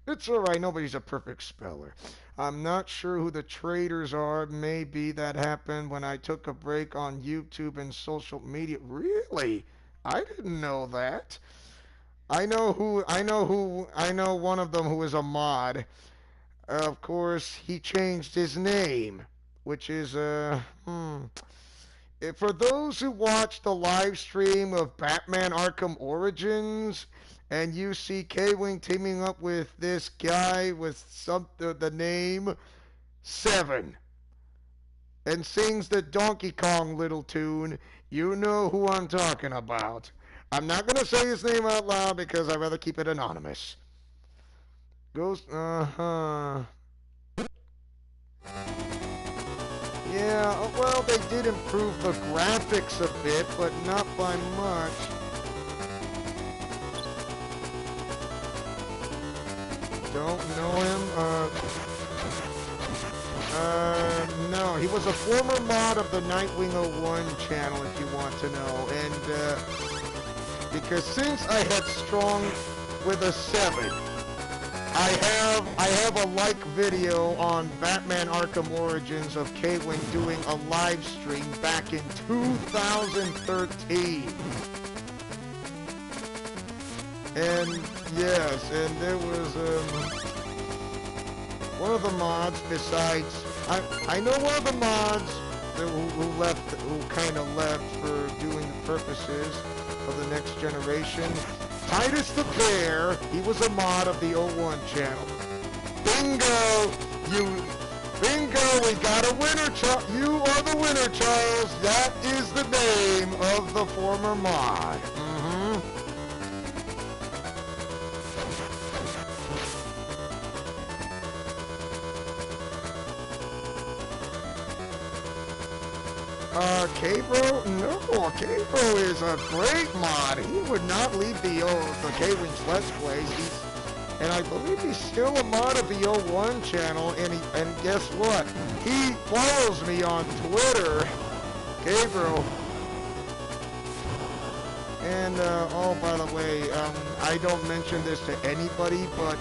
It's alright, nobody's a perfect speller. I'm not sure who the traitors are. Maybe that happened when I took a break on YouTube and social media. Really? I didn't know that. I know one of them who is a mod. Of course, he changed his name, which is, for those who watch the live stream of Batman Arkham Origins, and you see K-Wing teaming up with this guy with the name 7, and sings the Donkey Kong little tune, you know who I'm talking about. I'm not going to say his name out loud because I'd rather keep it anonymous. Ghost, Yeah, well, they did improve the graphics a bit, but not by much. Don't know him. No, he was a former mod of the Nightwing 01 channel, if you want to know. And, because since I had strong with a 7, I have a like video on Batman Arkham Origins of K-Wing doing a live stream back in 2013. And yes, and there was one of the mods besides I know one of the mods who kind of left for doing the purposes of the next generation. Titus the Bear, he was a mod of the 01 channel. Bingo! Bingo, we got a winner, you are the winner, Charles. That is the name of the former mod. K-Bro? No, K-Bro is a great mod. He would not leave the K-Wings Let's Plays. And I believe he's still a mod of the 01 channel, and guess what? He follows me on Twitter, K-Bro. And, oh, by the way, I don't mention this to anybody, but,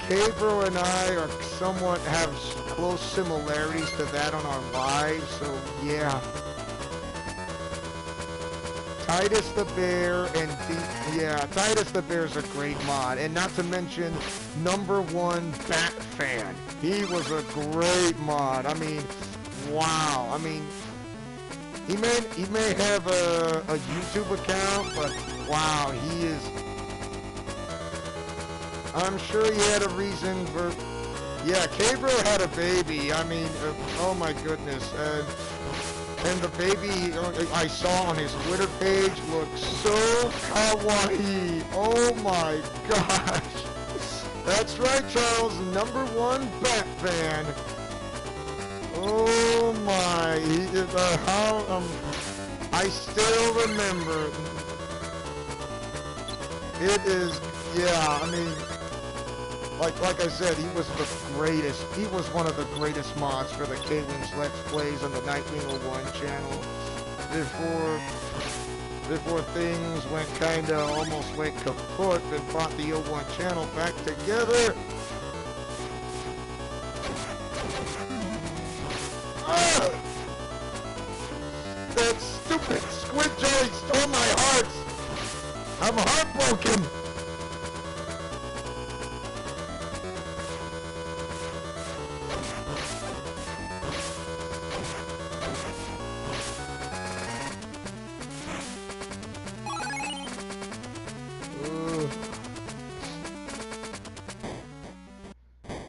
K-Bro and I are somewhat have close similarities to that on our lives, so yeah. Titus the Bear and Titus the Bear is a great mod, and not to mention #1 Bat Fan. He was a great mod. I mean, wow. I mean, He may have a YouTube account, but wow, he is. I'm sure he had a reason for. Yeah, K-Bro had a baby. I mean, oh my goodness. And the baby I saw on his Twitter page looked so kawaii. Oh my gosh. That's right, Charles. #1 Bat fan. Oh my. I still remember. It is, yeah, I mean, like I said, he was the greatest. He was one of the greatest mods for the K-Wings Let's Plays on the Nightwing 01 channel. Before things went kinda almost went kaput and brought the 01 channel back together. Ah! That stupid squid jelly stole my heart! I'm heartbroken!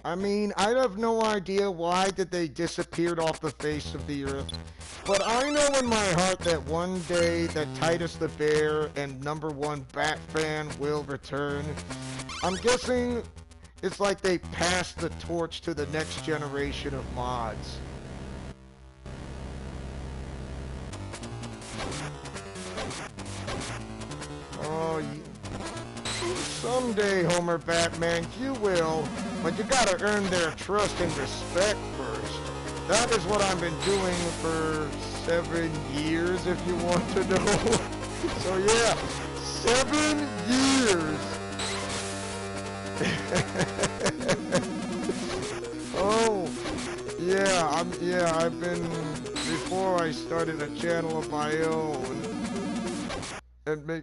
I mean, I have no idea why that they disappeared off the face of the earth. But I know in my heart that one day that Titus the Bear and #1 Bat fan will return. I'm guessing it's like they passed the torch to the next generation of mods. Oh, someday, Homer Batman, you will. But you gotta earn their trust and respect first. That is what I've been doing for 7 years, if you want to know. So yeah, 7 years. Oh, yeah, I've been, before I started a channel of my own. And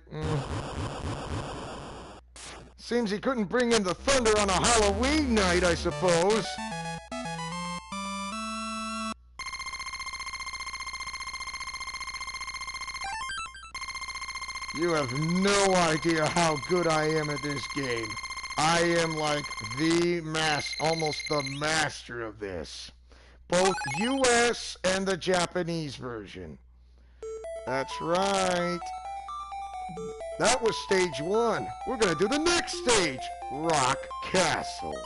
seems he couldn't bring in the thunder on a Halloween night, I suppose. You have no idea how good I am at this game. I am like almost the master of this. Both US and the Japanese version. That's right. That was stage 1. We're gonna do the next stage, Rock Castle.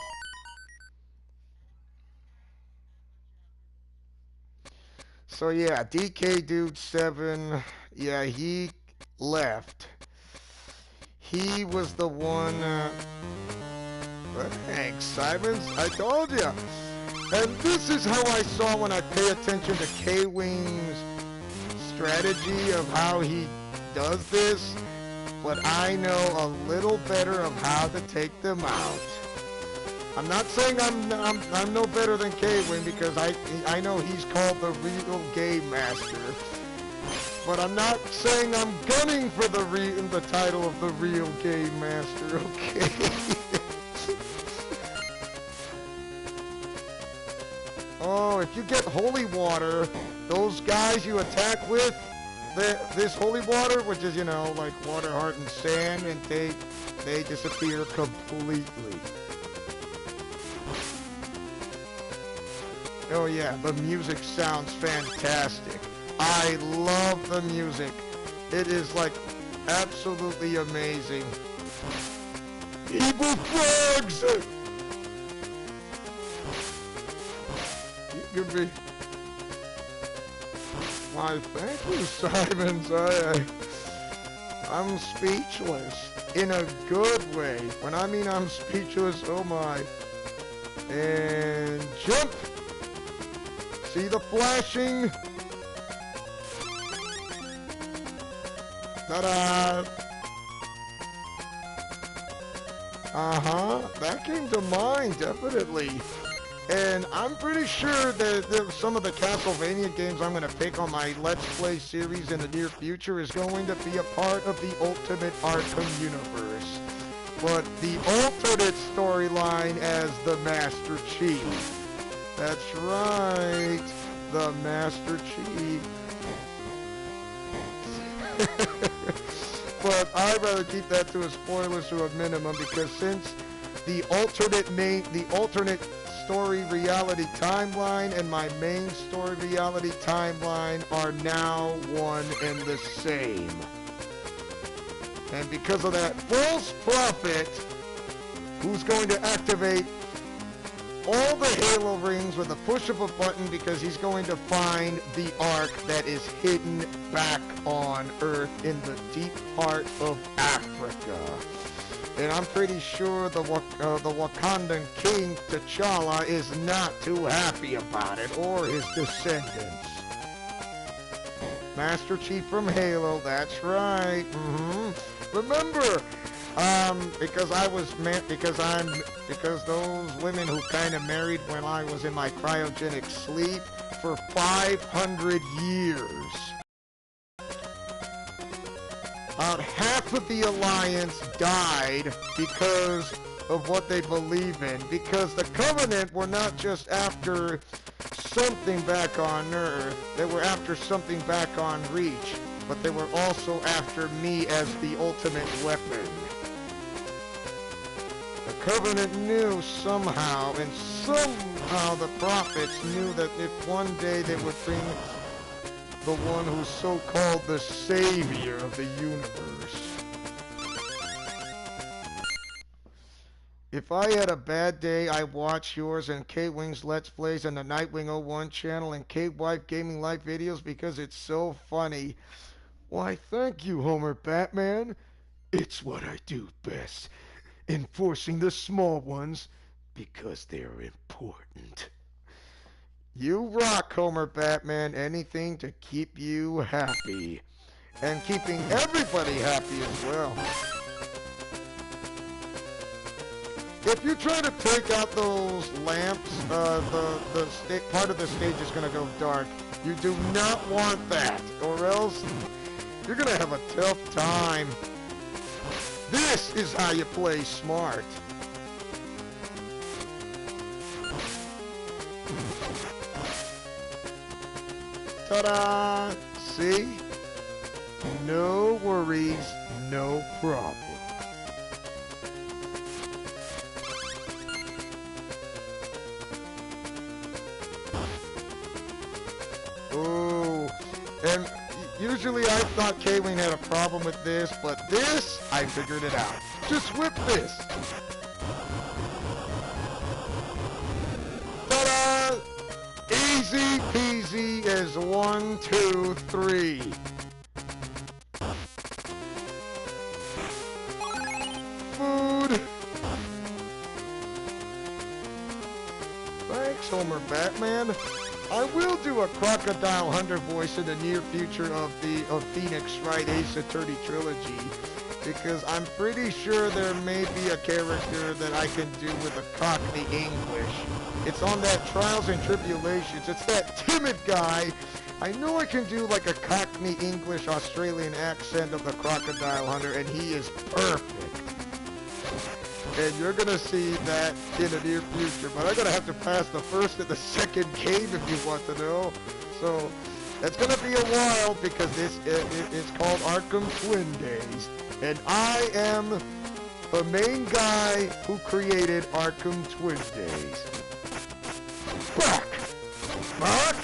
So yeah, DK Dude 7, yeah, he left. He was the one, thanks, Simons, I told you. And this is how I saw when I pay attention to K-Wing's strategy of how he does this. But I know a little better of how to take them out. I'm not saying I'm no better than K-Wing because I know he's called the real game master. But I'm not saying I'm gunning for the title of the real game master, okay? Oh, if you get holy water, those guys you attack with, this holy water, which is, you know, like water, heart, and sand, and they disappear completely. Oh yeah, the music sounds fantastic. I love the music. It is like absolutely amazing. Evil frogs! You could be... Why, thank you, Simons. I'm speechless. In a good way. When I mean I'm speechless, oh my. And jump! See the flashing? Ta-da! Uh-huh. That came to mind, definitely. And I'm pretty sure that some of the Castlevania games I'm going to pick on my Let's Play series in the near future is going to be a part of the Ultimate Arkham universe. But the alternate storyline as the Master Chief. That's right, the Master Chief. But I'd rather keep that to a spoilers to a minimum, because since the alternate story reality timeline and my main story reality timeline are now one and the same. And because of that false prophet, who's going to activate all the Halo rings with a push of a button, because he's going to find the Ark that is hidden back on Earth in the deep heart of Africa. And I'm pretty sure the Wakandan King T'Challa is not too happy about it, or his descendants. Master Chief from Halo, that's right. Remember, because those women who kind of married when I was in my cryogenic sleep for 500 years. About half of the Alliance died because of what they believe in. Because the Covenant were not just after something back on Earth, they were after something back on Reach, but they were also after me as the ultimate weapon. The Covenant knew somehow, and somehow the prophets knew that if one day they would bring the one who's so-called the savior of the universe. If I had a bad day, I watch yours and K-Wing's Let's Plays and the Nightwing01 channel and K-Wife Gaming Live videos because it's so funny. Why, thank you, Homer Batman. It's what I do best. Enforcing the small ones because they're important. You rock, Homer Batman. Anything to keep you happy. And keeping everybody happy as well. If you try to take out those lamps, part of the stage is going to go dark. You do not want that, or else you're going to have a tough time. This is how you play smart. Ta-da! See? No worries, no problem. Oh, and usually I thought K-Wing had a problem with this, but this, I figured it out. Just whip this. Ta-da! Easy peasy as 1, 2, 3. Food. Thanks, Homer Batman. I will do a Crocodile Hunter voice in the near future of Phoenix Wright Ace Attorney trilogy, because I'm pretty sure there may be a character that I can do with a Cockney English. It's on that Trials and Tribulations. It's that timid guy. I know I can do like a Cockney English Australian accent of the Crocodile Hunter, and he is perfect. And you're going to see that in the near future. But I'm going to have to pass the first and the second game if you want to know. So it's going to be a while because it's called Arkham Twin Days. And I am the main guy who created Arkham Twin Days. Back! Back!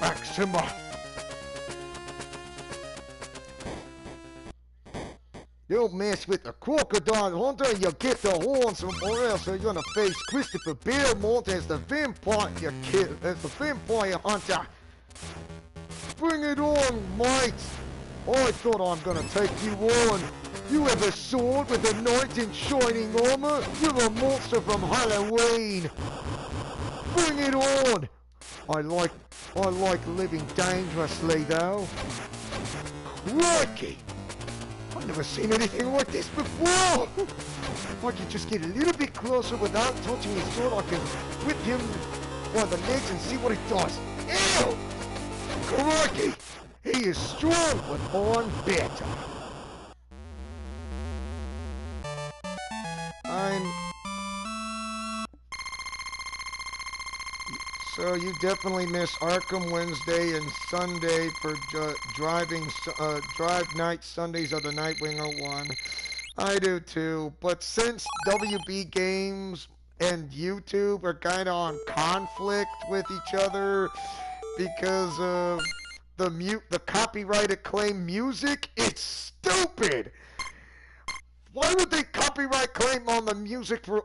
Back, Simba! You'll mess with the Crocodile Hunter and you'll get the horns, or else you're gonna face Christopher Belmont as the vampire hunter. Bring it on, mate! I thought I'm gonna take you on. You have a sword with a knight in shining armor? You're a monster from Halloween. Bring it on! I like living dangerously though. Crikey! I've never seen anything like this before! If I could just get a little bit closer without touching his sword, I can whip him by the legs and see what he does. Ew! Crikey! He is strong, but I'm better. Sir, So you definitely miss Arkham Wednesday and Sunday for drive night. Sundays are the Nightwing 01. I do too. But since WB Games and YouTube are kind of on conflict with each other because of the copyrighted claim music, it's stupid. Why would they copyright claim on the music for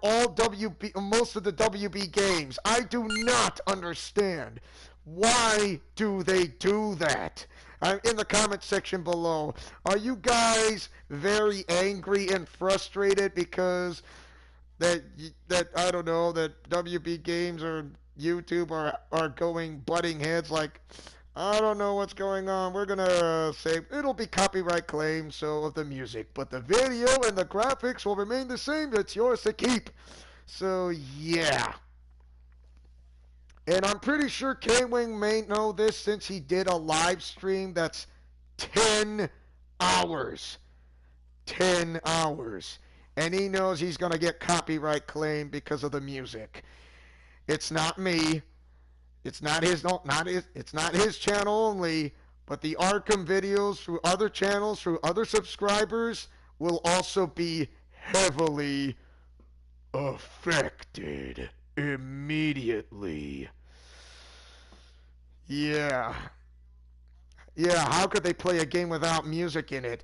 most of the WB games? I do not understand. Why do they do that? In the comment section below, are you guys very angry and frustrated because that I don't know, that WB games or YouTube are going butting heads like, I don't know what's going on. We're gonna say it'll be copyright claims so of the music, but the video and the graphics will remain the same. It's yours to keep. So yeah. And I'm pretty sure K-Wing may know this since he did a live stream that's 10 hours. 10 hours. And he knows he's gonna get copyright claim because of the music. It's not me. It's not his channel only, but the Arkham videos through other channels, through other subscribers, will also be heavily affected immediately. Yeah. Yeah, how could they play a game without music in it?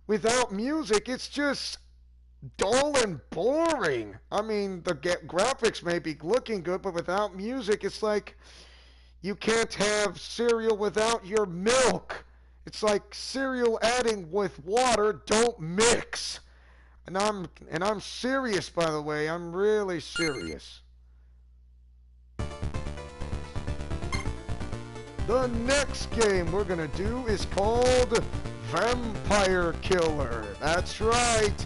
Without music, it's just dull and boring. I mean, the graphics may be looking good, but without music, it's like you can't have cereal without your milk. It's like cereal adding with water don't mix. And I'm serious, by the way. I'm really serious. The next game we're gonna do is called Vampire Killer. That's right.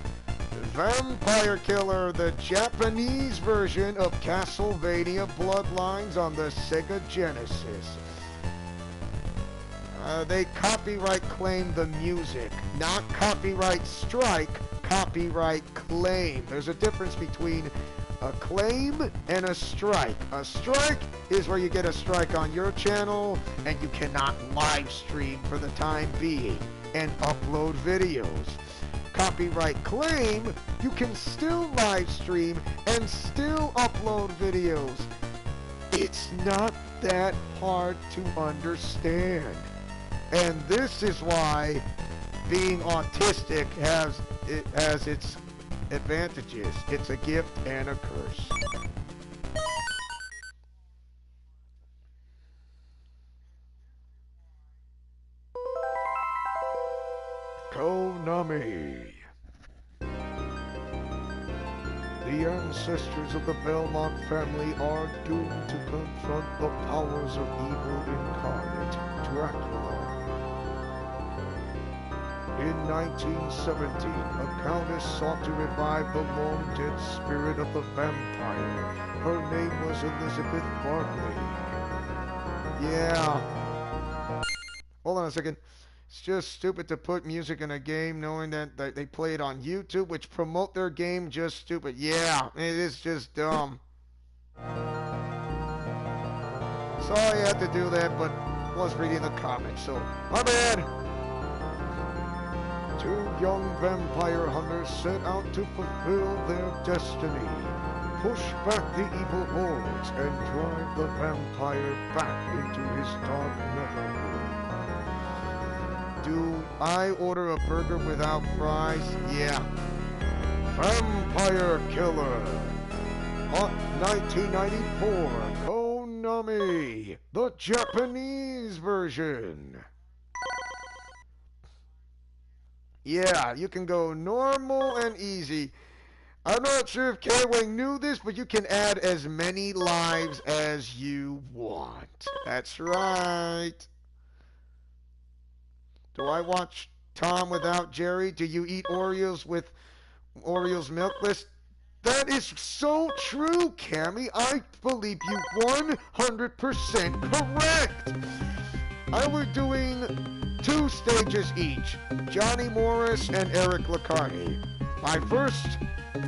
Vampire Killer, the Japanese version of Castlevania Bloodlines on the Sega Genesis. They copyright claim the music, not copyright strike, copyright claim. There's a difference between a claim and a strike. A strike is where you get a strike on your channel and you cannot live stream for the time being and upload videos. Copyright claim, you can still live stream and still upload videos. It's not that hard to understand. And this is why being autistic has its advantages. It's a gift and a curse. Konami. The ancestors of the Belmont family are doomed to confront the powers of evil incarnate, Dracula. In 1917, a countess sought to revive the long-dead spirit of the vampire. Her name was Elizabeth Barkley. Yeah. Hold on a second. It's just stupid to put music in a game knowing that they play it on YouTube, which promote their game. Just stupid. Yeah, it is just dumb. Sorry I had to do that, but I was reading the comments, so my bad. Two young vampire hunters set out to fulfill their destiny, push back the evil hordes, and drive the vampire back into his dark netherworld. Do I order a burger without fries? Yeah. Vampire Killer. 1994. Konami. The Japanese version. Yeah, you can go normal and easy. I'm not sure if K-Wing knew this, but you can add as many lives as you want. That's right. Do I watch Tom without Jerry? Do you eat Oreos with Oreos milkless? That is so true, Cammy. I believe you 100% correct. I was doing 2 stages each, Johnny Morris and Eric Lacarni. My first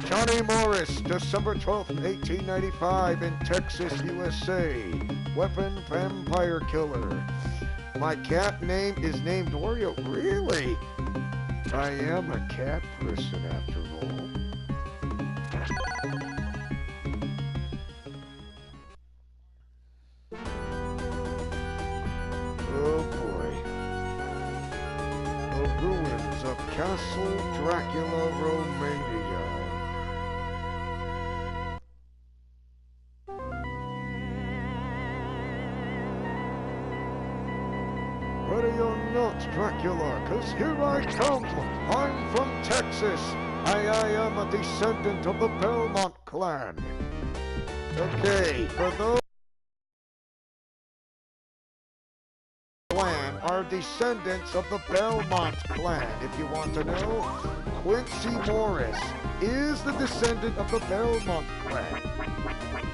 Johnny Morris, December 12th, 1895 in Texas, USA. Weapon vampire killer. My cat name is named Oreo. Really? I am a cat person after all. Oh boy. The ruins of Castle Dracula, Romania. Ready or not, Dracula, 'cause here I come. I'm from Texas. I am a descendant of the Belmont clan. Okay, for those clan are descendants of the Belmont clan. If you want to know, Quincy Morris is the descendant of the Belmont clan.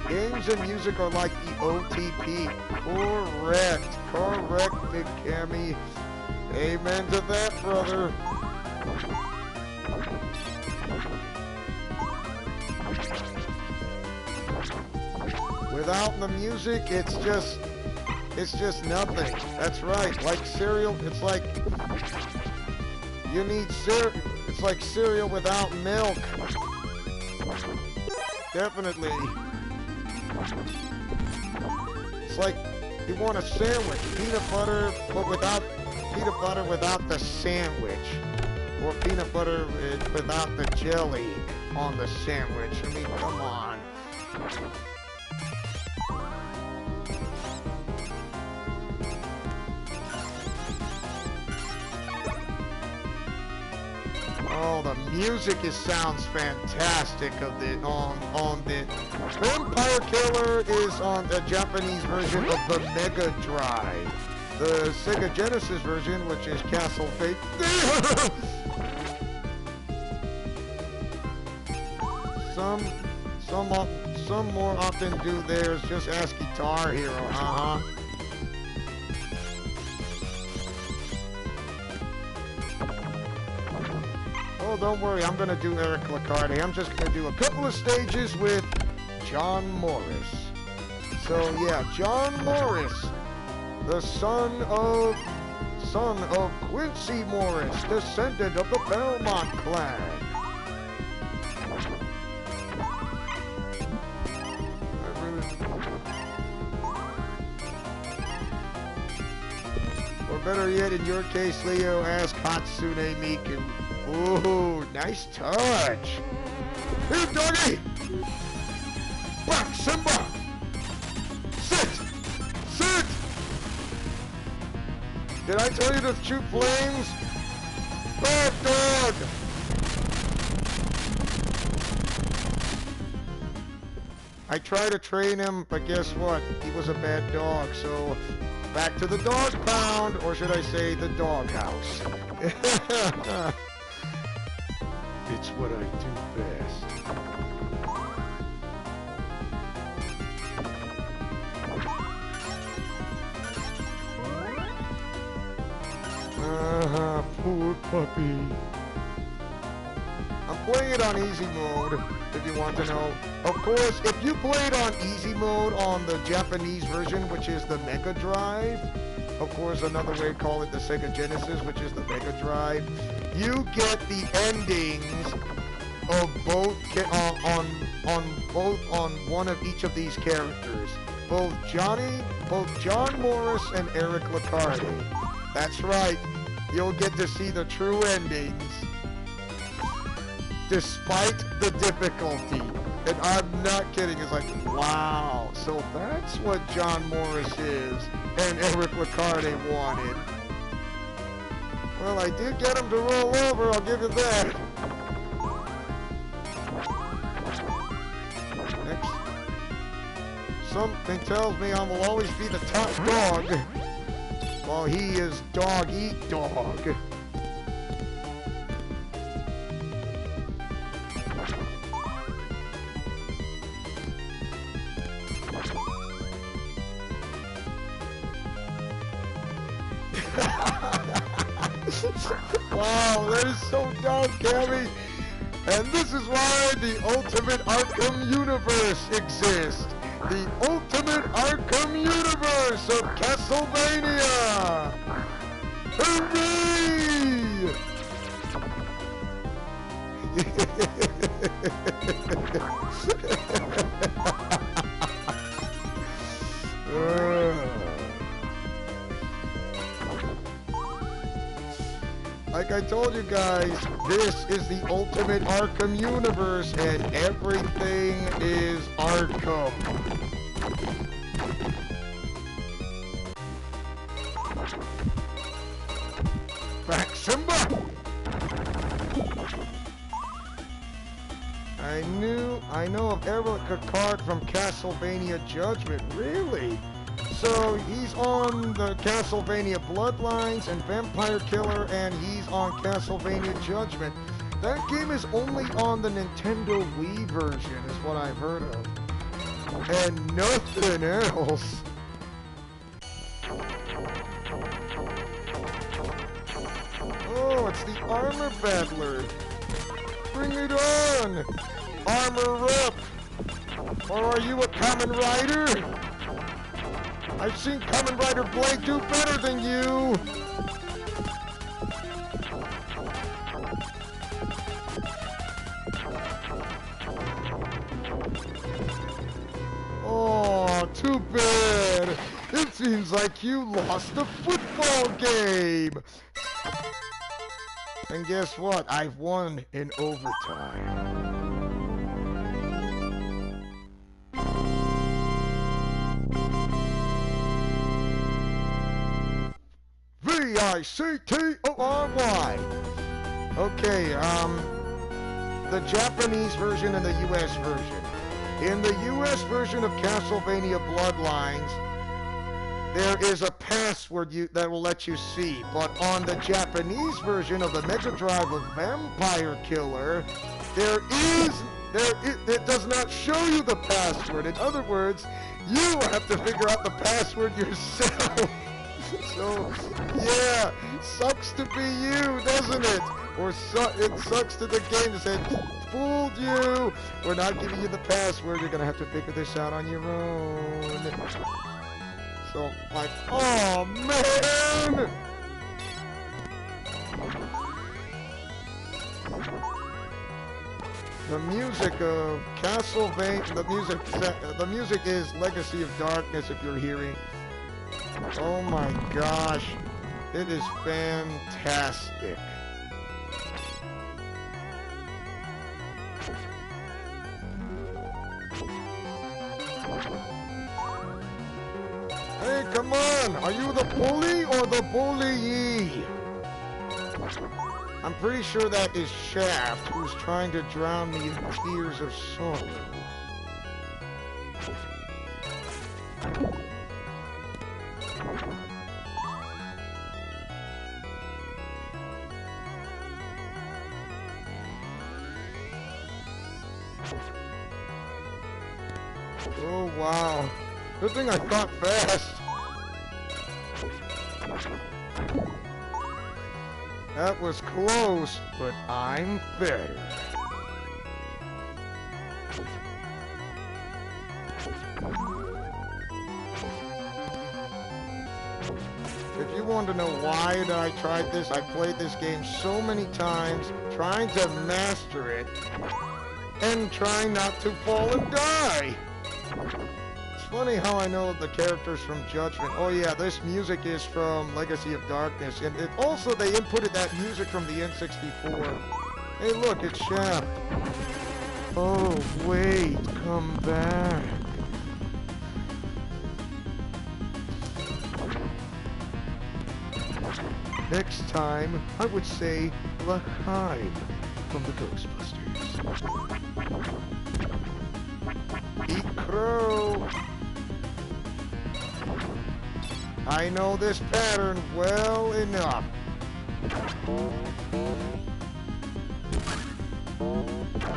Games and music are like the OTP. Correct, Big Cammy. Amen to that, brother. Without the music, it's just nothing. That's right. Like cereal, it's like you need cereal. It's like cereal without milk. Definitely. It's like you want a sandwich, peanut butter, but without the sandwich, or peanut butter without the jelly on the sandwich. I mean, come on. Oh, the music sounds fantastic on the Vampire Killer is on the Japanese version of the Mega Drive. The Sega Genesis version, which is Castlevania. Some more often do theirs. Just ask Guitar Hero. Oh, don't worry, I'm gonna do Eric Lacarde. I'm just gonna do a couple of stages with John Morris. So yeah, John Morris, the son of Quincy Morris, descendant of the Belmont clan. Or better yet, in your case, Leo, ask Hatsune Miku. Ooh, nice touch. Here, doggy! Back, Simba! Sit! Sit! Did I tell you to shoot flames? Bad dog! I tried to train him, but guess what? He was a bad dog, so back to the dog pound, or should I say the dog house. It's what I do best. Poor puppy. I'm playing it on easy mode, if you want to know. Of course, if you play it on easy mode on the Japanese version, which is the Mega Drive, of course, another way to call it the Sega Genesis, which is the Mega Drive, you get the endings of both on one of each of these characters. Both John Morris and Eric Lacarde. That's right. You'll get to see the true endings. Despite the difficulty. And I'm not kidding. It's like, wow. So that's what John Morris is and Eric Lacarde wanted. Well, I did get him to roll over, I'll give you that. Next. Something tells me I will always be the top dog, while he is dog-eat-dog. Wow, that is so dumb, Cammy. And this is why the Ultimate Arkham Universe exists. The Ultimate Arkham Universe of Castlevania! Hooray! Like I told you guys, this is the Ultimate Arkham Universe, and everything is Arkham. Back, Simba! I know of every card from Castlevania Judgment, really? So he's on the Castlevania Bloodlines and Vampire Killer, and he's on Castlevania Judgment. That game is only on the Nintendo Wii version, is what I've heard of. And nothing else. Oh, it's the Armor Battler. Bring it on! Armor up! Or are you a Kamen Rider? I've seen Kamen Rider Blade do better than you! Oh, too bad! It seems like you lost the football game! And guess what? I've won in overtime. V-I-C-T-O-R-Y. Okay, the Japanese version and the US version. In the US version of Castlevania Bloodlines, there is a password that will let you see, but on the Japanese version of the Mega Drive of Vampire Killer, it does not show you the password. In other words, you have to figure out the password yourself. So, yeah, sucks to be you, doesn't it? Or it sucks to the game to say, fooled you. We're not giving you the password. You're gonna have to figure this out on your own. So, like, oh man! The music of Castlevania, the music is Legacy of Darkness, if you're hearing. Oh my gosh, it is fantastic. Hey, come on! Are you the bully or the bullyee? I'm pretty sure that is Shaft, who's trying to drown me in tears of sorrow. Oh wow. Good thing I thought fast. That was close, but I'm better. If you want to know why I tried this, I played this game so many times, trying to master it, and trying not to fall and die. It's funny how I know the characters from Judgment. Oh yeah, this music is from Legacy of Darkness, and also they inputted that music from the N64. Hey look, it's Shaft. Oh wait, come back. Next time, I would say L'chaim from the Ghostbusters. Eat crow. I know this pattern well enough.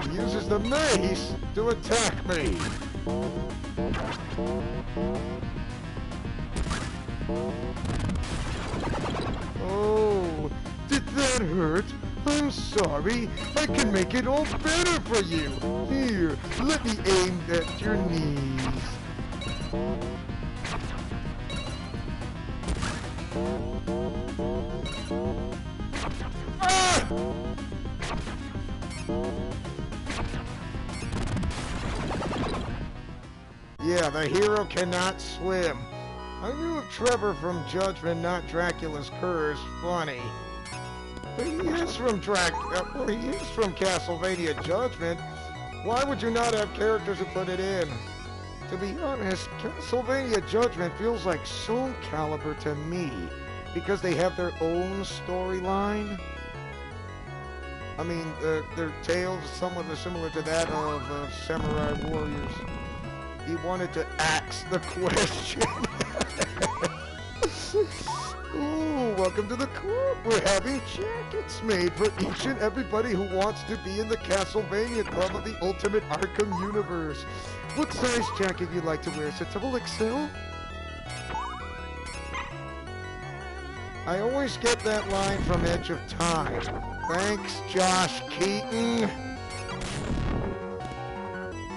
He uses the mace to attack me. Oh, did that hurt? I I'm sorry. I can make it all better for you. Here, let me aim at your knees. Ah! Yeah, the hero cannot swim. I knew of Trevor from Judgment, not Dracula's Curse. Funny. But he is from well, he is from Castlevania Judgment. Why would you not have characters who put it in? To be honest, Castlevania Judgment feels like Soul Calibur to me, because they have their own storyline. I mean, their tales somewhat similar to that of Samurai Warriors. He wanted to ask the question. Ooh, welcome to the club. We're having jackets made for each and everybody who wants to be in the Castlevania Club of the Ultimate Arkham Universe. What size jacket you'd like to wear? Is it double XL? I always get that line from Edge of Time. Thanks, Josh Keaton.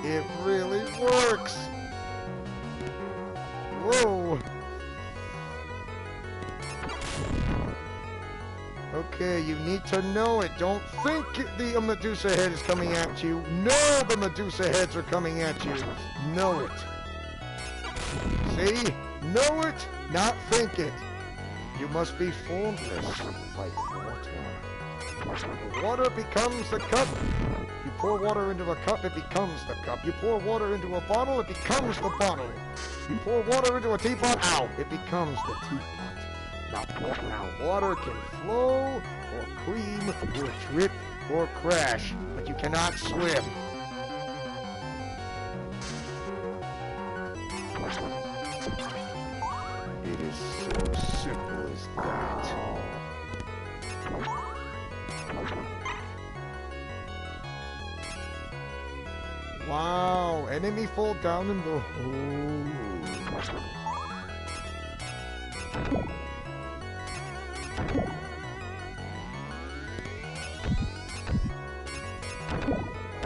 It really works. Whoa. Okay, you need to know it. Don't think the Medusa head is coming at you. Know the Medusa heads are coming at you. Know it. See? Know it, not think it. You must be formless, like water. The water becomes the cup. You pour water into a cup, it becomes the cup. You pour water into a bottle, it becomes the bottle. You pour water into a teapot, ow, it becomes the teapot. Now water can flow, or cream, or drip, or crash, but you cannot swim. It is so simple as that. Wow, enemy fall down in the hole.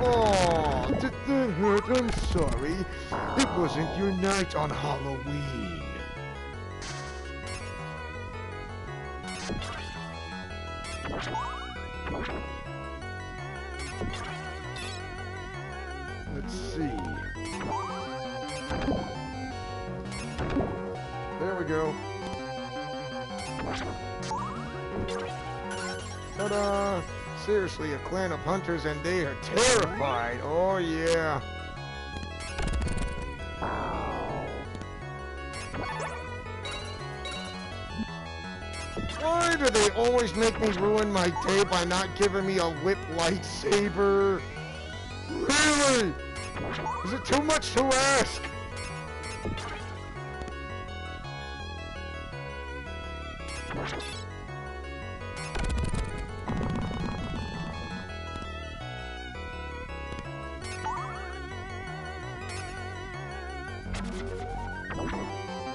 Oh, did that hurt? I'm sorry. It wasn't your night on Halloween. Let's see. There we go. Ta-da! Seriously, a clan of hunters and they are terrified. Oh yeah. Why do they always make me ruin my day by not giving me a whip lightsaber? Really? Is it too much to ask?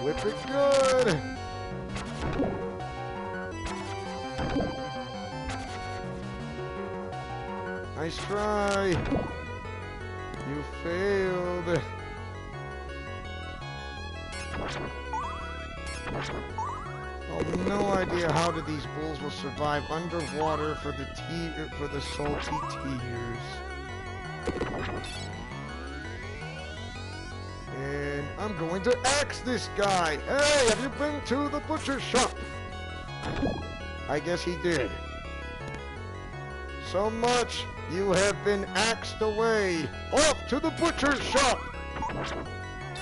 Whip it good! Nice try! You failed! Oh, no idea how these bulls will survive underwater for the salty tears. And I'm going to axe this guy. Hey, have you been to the butcher shop? I guess he did. So much, you have been axed away. Off to the butcher shop,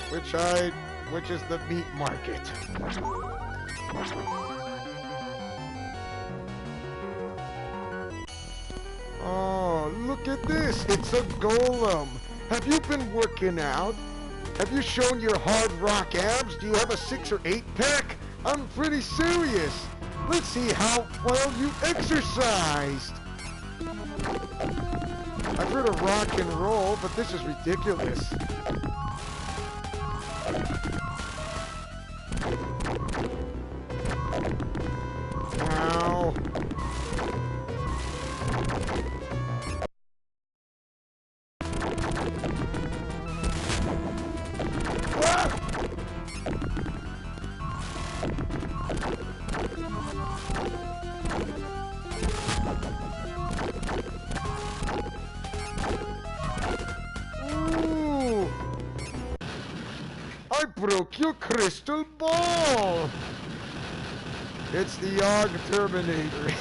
which is the meat market. Oh, look at this. It's a golem. Have you been working out? Have you shown your hard rock abs? Do you have a 6 or 8 pack? I'm pretty serious. Let's see how well you exercised. I've heard of rock and roll, but this is ridiculous. Ow. broke your crystal ball! It's the Yog Terminator.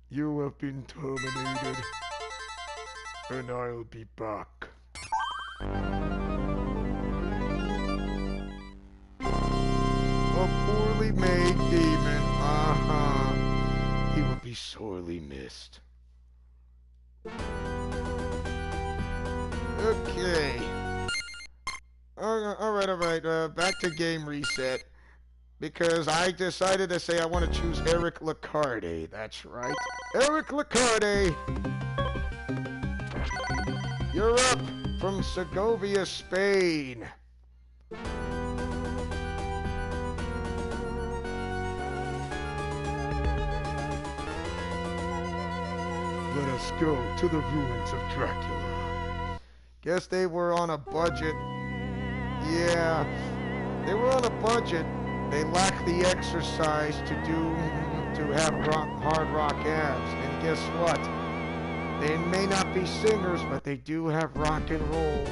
You have been terminated, and I'll be back. A poorly made demon, he will be sorely missed. Okay. Alright, back to game reset. Because I decided to say I want to choose Eric Lacarde. That's right. Eric Lacarde! You're up from Segovia, Spain. Let us go to the ruins of Dracula. Guess they were on a budget. Yeah, they were on a budget. They lack the exercise to have hard rock abs. And guess what? They may not be singers, but they do have rock and roll.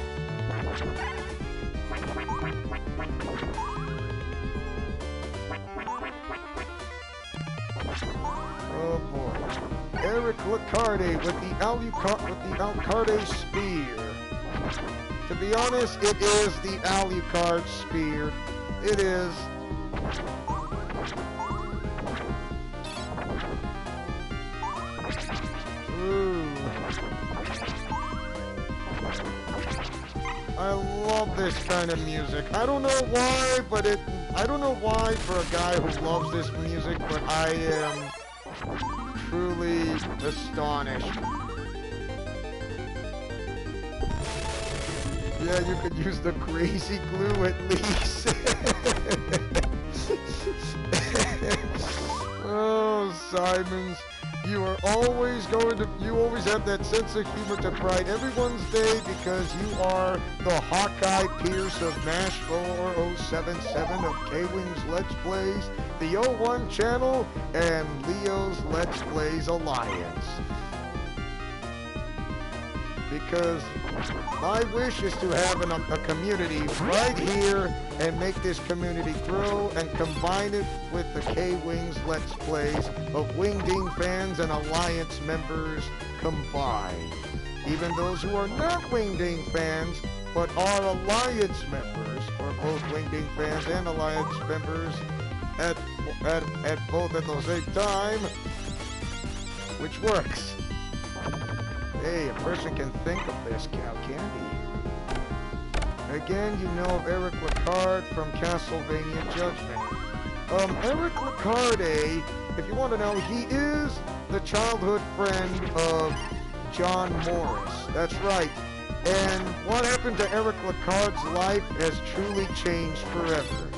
Oh boy. Eric Lacarde with the Alucard spear. To be honest, it is the Alucard spear. It is. Ooh. I love this kind of music. I don't know why, but I don't know why for a guy who loves this music, but I am truly astonished. Yeah, you could use the crazy glue at least. Oh, Simons, you always have that sense of humor to brighten everyone's day because you are the Hawkeye Pierce of MASH 4077 of K-Wings Let's Plays, the 01 channel, and Leo's Let's Plays Alliance. Because my wish is to have a community right here and make this community grow and combine it with the K-Wings Let's Plays of Wingding fans and Alliance members combined. Even those who are not Wingding fans but are Alliance members, or both Wingding fans and Alliance members at both at the same time, which works. Hey, a person can think of this, cow candy. Again, you know of Eric Lacarde from Castlevania Judgment. Eric Lacarde, if you want to know, he is the childhood friend of John Morris. That's right. And what happened to Eric Lacarde's life has truly changed forever.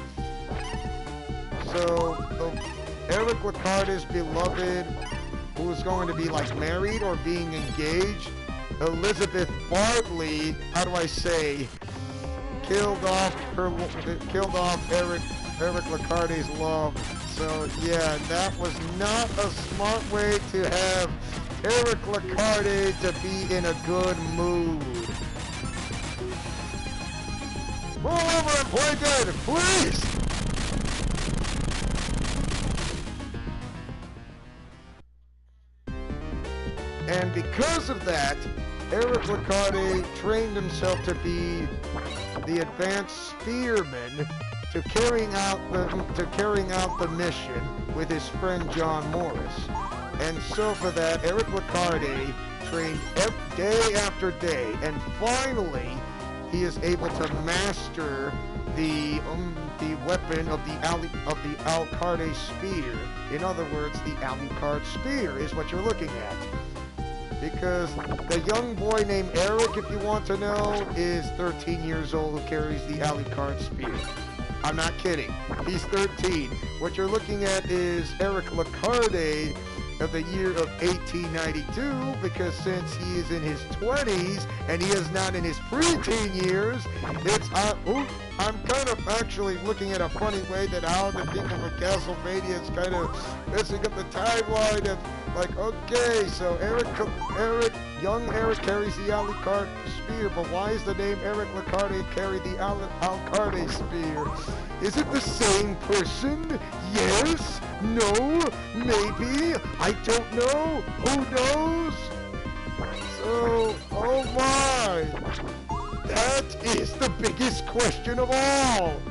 So, Eric Lacarde's beloved, who is going to be like married or being engaged, Elizabeth Bartley, how do I say, killed off Eric Lacarde's love. So yeah, that was not a smart way to have Eric Lacarde to be in a good mood. Roll over and play dead, please! And because of that, Eric Lacarde trained himself to be the advanced spearman to carrying out the mission with his friend John Morris. And so for that, Eric Lacarde trained day after day, and finally he is able to master the weapon of the Alucard spear. In other words, the Alucard spear is what you're looking at. Because the young boy named Eric, if you want to know, is 13 years old who carries the Alucard spear. I'm not kidding. He's 13. What you're looking at is Eric Lacarde of the year of 1892, because since he is in his 20s and he is not in his preteen years, it's I'm kind of actually looking at a funny way that how the people from Castlevania is kind of messing up the timeline of like, okay, so Eric, young Eric carries the Alucard spear, but why is the name Eric Lacarde carry the Alucard spear? Is it the same person? Yes? No? Maybe? I don't know? Who knows? So, oh my! That is the biggest question of all!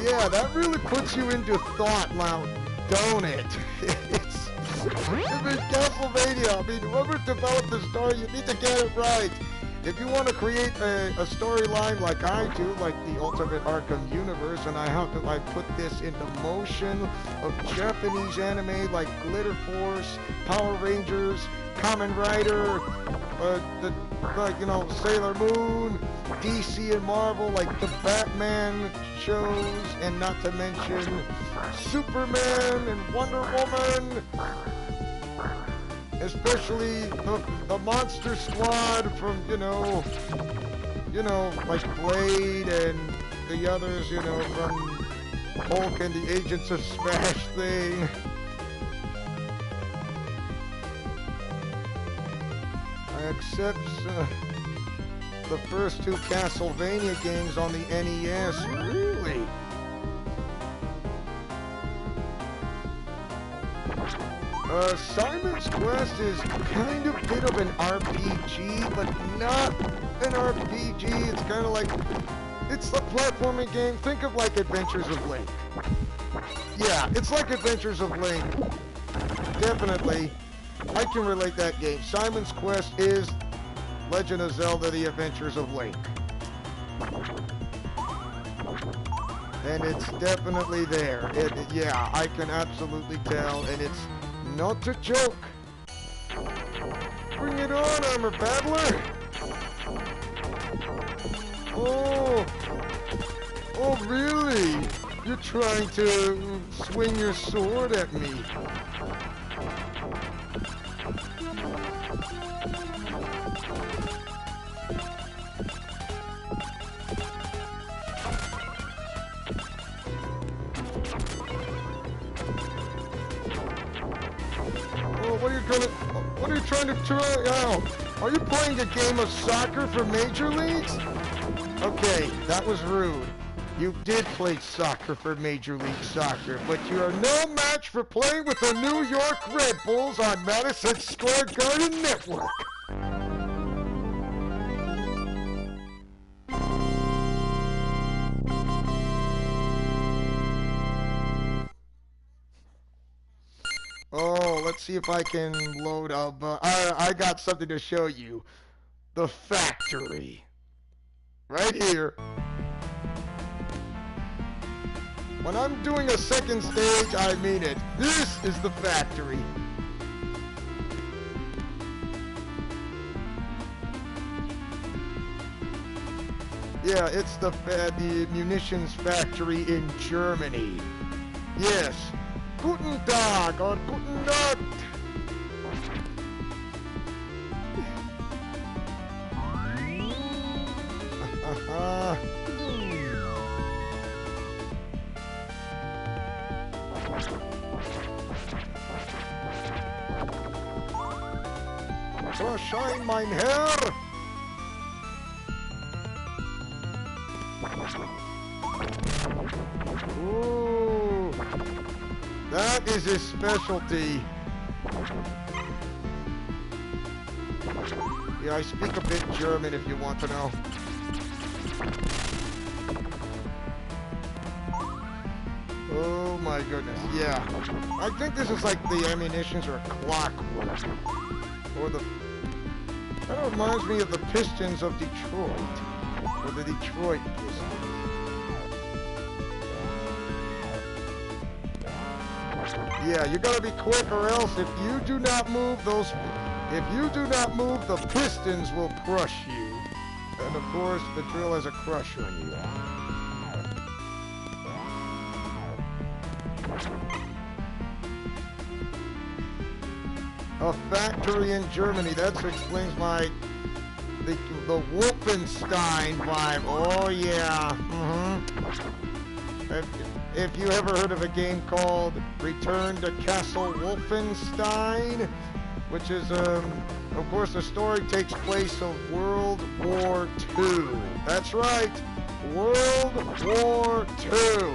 Yeah, that really puts you into thought now, don't it? It's Castlevania. I mean, whoever developed the story, you need to get it right. If you want to create a storyline like I do, like the Ultimate Arkham universe, and I have to like put this into motion of Japanese anime like Glitter Force, Power Rangers, Kamen Rider, Sailor Moon, DC and Marvel, like the Batman shows, and not to mention Superman and Wonder Woman. Especially the Monster Squad from, like Blade and the others, from Hulk and the Agents of Smash thing. I accept the first two Castlevania games on the NES. Really? Simon's Quest is kind of a bit of an RPG, but not an RPG. It's kind of like, it's a platforming game. Think of like Adventures of Link. Yeah, it's like Adventures of Link. Definitely. I can relate that game. Simon's Quest is Legend of Zelda: The Adventures of Link. And it's definitely there. Yeah, I can absolutely tell, and it's not a joke. Bring it on, Armor Battler! Oh, really? You're trying to swing your sword at me. What are you trying to try out? Are you playing a game of soccer for Major Leagues? Okay, that was rude. You did play soccer for Major League Soccer, but you are no match for playing with the New York Red Bulls on Madison Square Garden Network. Oh, let's see if I can load up. I got something to show you. The factory. Right here. When I'm doing a second stage, I mean it. This is the factory. Yeah, it's the munitions factory in Germany. Yes. Guten Tag or Guten Nacht. Verschein mein Herr. Ooh. That is his specialty. Yeah, I speak a bit German if you want to know. Oh my goodness, yeah. I think this is like the ammunitions or clockwork. Or the... That reminds me of the Pistons of Detroit. Or the Detroit Pistons. Yeah, you gotta be quick or else if you do not move the Pistons will crush you. And of course, the drill has a crush on you. A factory in Germany, that explains the Wolfenstein vibe. Oh yeah, if you ever heard of a game called Return to Castle Wolfenstein, which is, of course, the story takes place of World War II. That's right, World War II.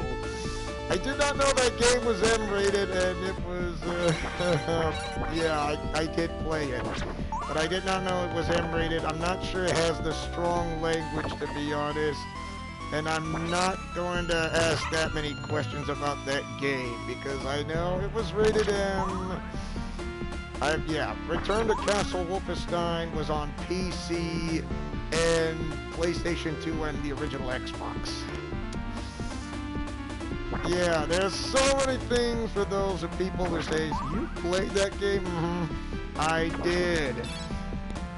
I did not know that game was M-rated, and it was, yeah, I did play it. But I did not know it was M-rated. I'm not sure it has the strong language, to be honest. And I'm not going to ask that many questions about that game, because I know it was rated M. Yeah, Return to Castle Wolfenstein was on PC and PlayStation 2 and the original Xbox. Yeah, there's so many things for those of people who say, you played that game? I did.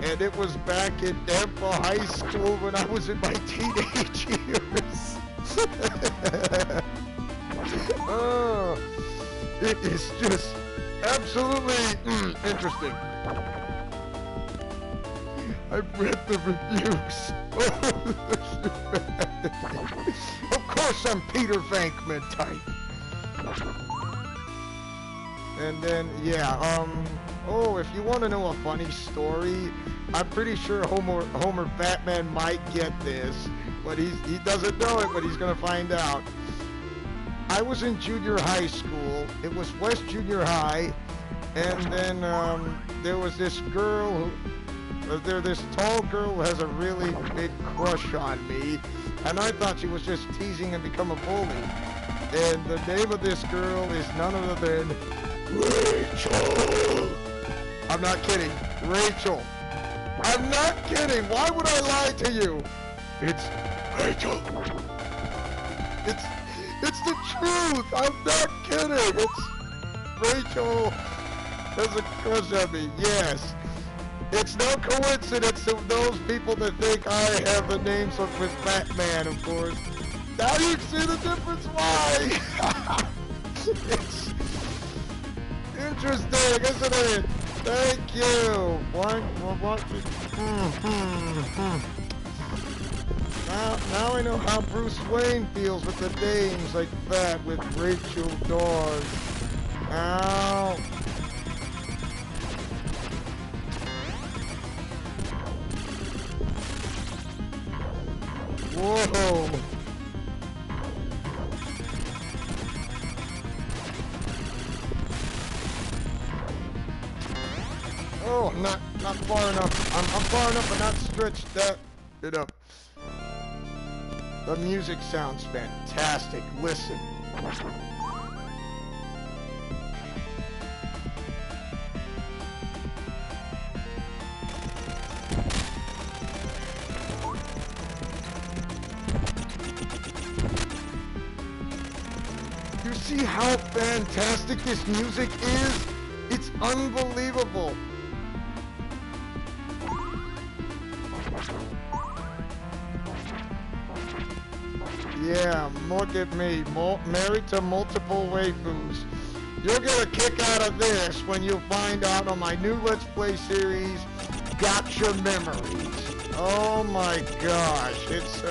And it was back in Tampa High School when I was in my teenage years. Oh, it is just absolutely interesting. I've read the reviews. Of course I'm Peter Venkman type. And then, yeah, oh, if you want to know a funny story, I'm pretty sure Homer Batman might get this, but he doesn't know it, but he's going to find out. I was in junior high school. It was West Junior High, and then there was this girl this tall girl who has a really big crush on me, and I thought she was just teasing and become a bully. And the name of this girl is none other than Rachel. I'm not kidding. Rachel. I'm not kidding. Why would I lie to you? It's Rachel. It's the truth. I'm not kidding. It's Rachel has a crush on me. Yes. It's no coincidence of those people that think I have the names with Batman, of course. Now you see the difference why. It's interesting, isn't it? Thank you. Now I know how Bruce Wayne feels with the names like that, with Rachel Dawes. Ow. Whoa. Oh, not far enough. I'm far enough, but not stretched that it up. The music sounds fantastic. Listen. You see how fantastic this music is? It's unbelievable. Yeah, look at me, married to multiple waifus. You'll get a kick out of this when you find out on my new Let's Play series, Gotcha Memories. Oh my gosh, it's,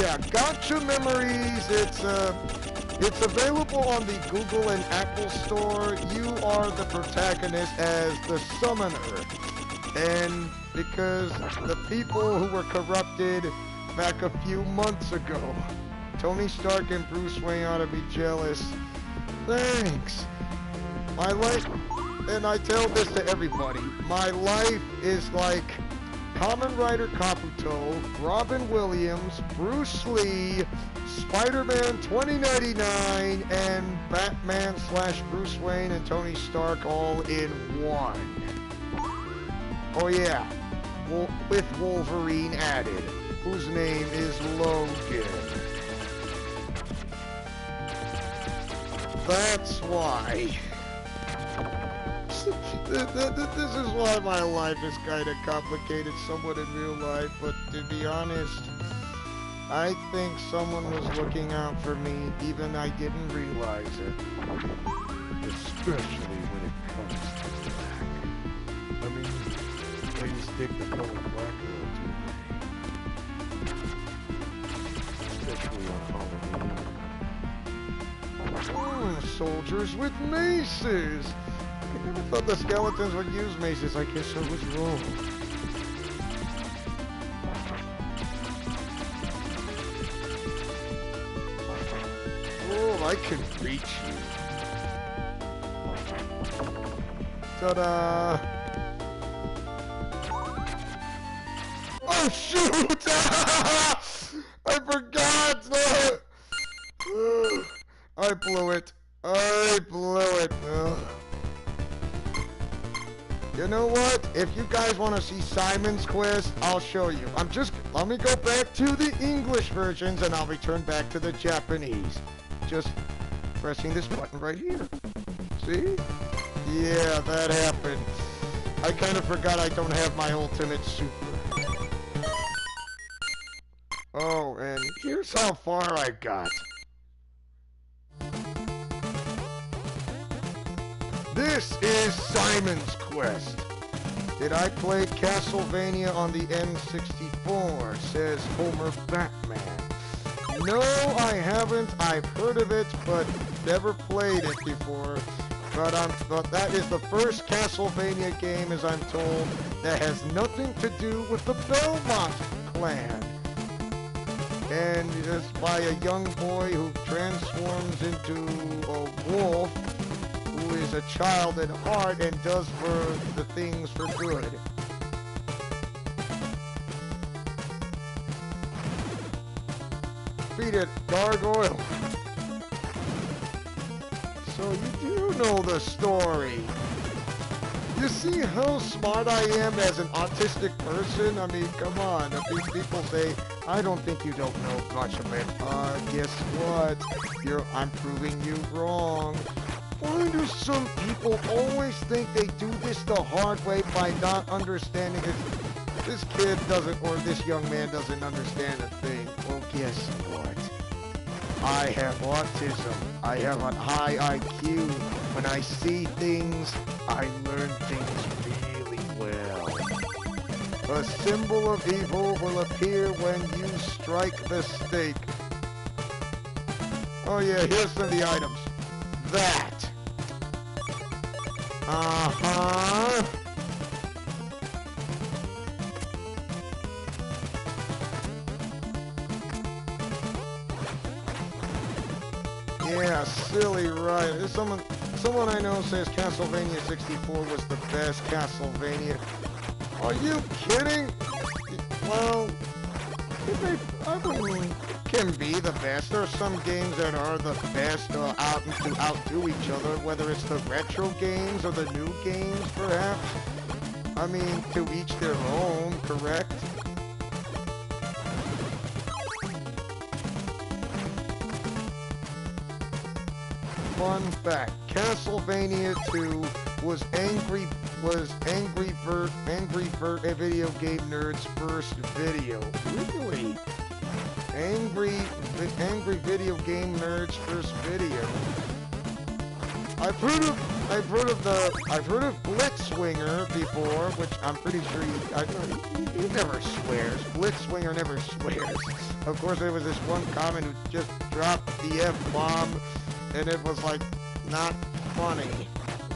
yeah, Gotcha Memories, it's available on the Google and Apple Store. You are the protagonist as the summoner. And because the people who were corrupted back a few months ago, Tony Stark and Bruce Wayne ought to be jealous. Thanks. My life, and I tell this to everybody, my life is like Kamen Rider Kabuto, Robin Williams, Bruce Lee, Spider-Man 2099, and Batman/Bruce Wayne and Tony Stark all in one. Oh yeah, with Wolverine added, whose name is Logan. That's why. This is why my life is kind of complicated somewhat in real life, but to be honest, I think someone was looking out for me, even I didn't realize it. Especially when it comes to black. I mean, ladies dig the color black a little too much. Especially on Halloween. Soldiers with maces. I never thought the skeletons would use maces. I guess I was wrong. Oh, I can reach you. Ta-da! Oh, shoot! I forgot! I blew it. I blew it. You know what? If you guys want to see Simon's Quest, I'll show you. Let me go back to the English versions and I'll return back to the Japanese. Just pressing this button right here. See? Yeah, that happened. I kind of forgot I don't have my ultimate super. Oh, and here's how far I got. This is Simon's Quest. Did I play Castlevania on the N64? Says Homer Batman. No, I haven't. I've heard of it, but never played it before. But that is the first Castlevania game, as I'm told, that has nothing to do with the Belmont clan. And it's by a young boy who transforms into a wolf, who is a child at heart and does for the things for good. Beat it, gargoyle. So you do know the story. You see how smart I am as an autistic person? I mean, come on. If these people say, I don't think you don't know much of it. Guess what? I'm proving you wrong. Why do some people always think they do this the hard way by not understanding it? This kid doesn't, or this young man doesn't understand a thing. Well, guess what? I have autism. I have a high IQ. When I see things, I learn things really well. A symbol of evil will appear when you strike the stake. Oh yeah, here's some of the items. That. Uh-huh. Yeah, silly, right. There's someone I know says Castlevania 64 was the best Castlevania. Are you kidding? Well, it can be the best. There are some games that are the best outdo each other, whether it's the retro games or the new games, perhaps. I mean, to each their own, correct? Fun fact: Castlevania 2 was Angry Video Game Nerd's first video. Really? Angry Video Game Nerd's first video. I've heard of Blitzwinger before, which I'm pretty sure he never swears. Blitzwinger never swears. Of course, there was this one comment who just dropped the F-bomb. And it was, like, not funny.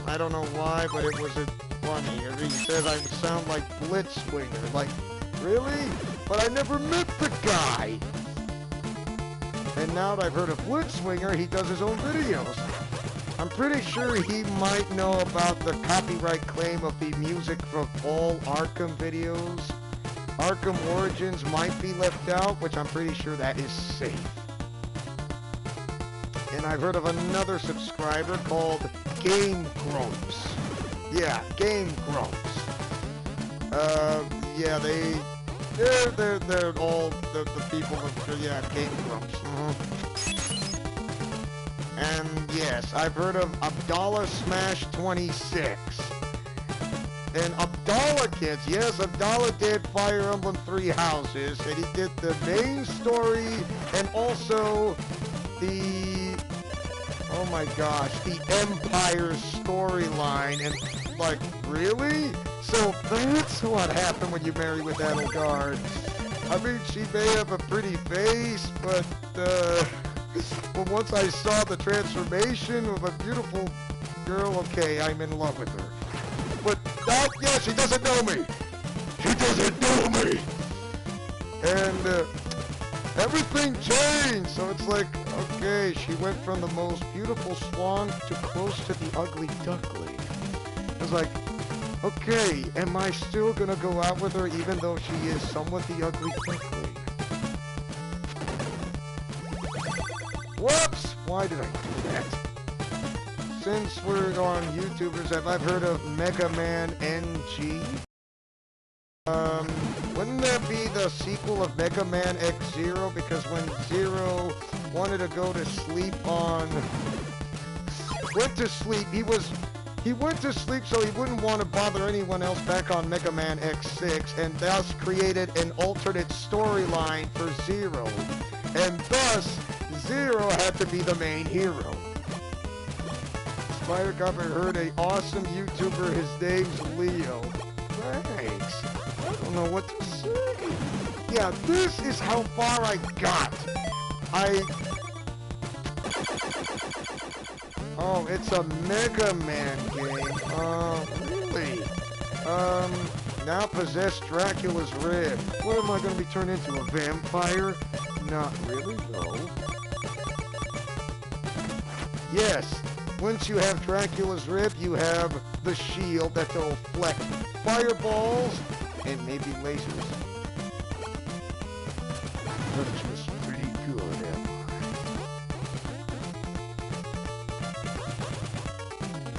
I don't know why, but it wasn't funny. He says I sound like Blitzwinger. Like, really? But I never met the guy! And now that I've heard of Blitzwinger, he does his own videos. I'm pretty sure he might know about the copyright claim of the music from all Arkham videos. Arkham Origins might be left out, which I'm pretty sure that is safe. And I've heard of another subscriber called Game Grumps. Yeah, Game Grumps. Yeah, they're all the people of, yeah, Game Grumps. And yes, I've heard of Abdallah Smash 26. And Abdallah kids, yes, Abdallah did Fire Emblem 3 Houses, and he did the main story and also the, oh my gosh, the Empire storyline. And like, really? So that's what happened when you marry with Edelgard. I mean, she may have a pretty face, but But once I saw the transformation of a beautiful girl, okay, I'm in love with her. But that, yeah, she doesn't know me. She doesn't know me. And everything changed. So it's like, okay, she went from the most beautiful swan to close to the ugly duckling. It's like, okay, am I still gonna go out with her even though she is somewhat the ugly duckling? Whoops! Why did I do that? Since we're on YouTubers, have I heard of Mega Man NG? Wouldn't that be the sequel of Mega Man X-Zero? Because when Zero wanted to go to sleep on... went to sleep, he went to sleep so he wouldn't want to bother anyone else back on Mega Man X6, and thus created an alternate storyline for Zero. And thus, Zero had to be the main hero. Spider Copper heard a awesome YouTuber, his name's Leo. Thanks. I don't know what to say. Yeah, this is how far I got. Oh, it's a Mega Man game. Really? Now possess Dracula's rib. What am I going to be turned into, a vampire? Not really, though. Yes, once you have Dracula's rib, you have the shield that will deflect fireballs and maybe lasers. That's just pretty good, am I?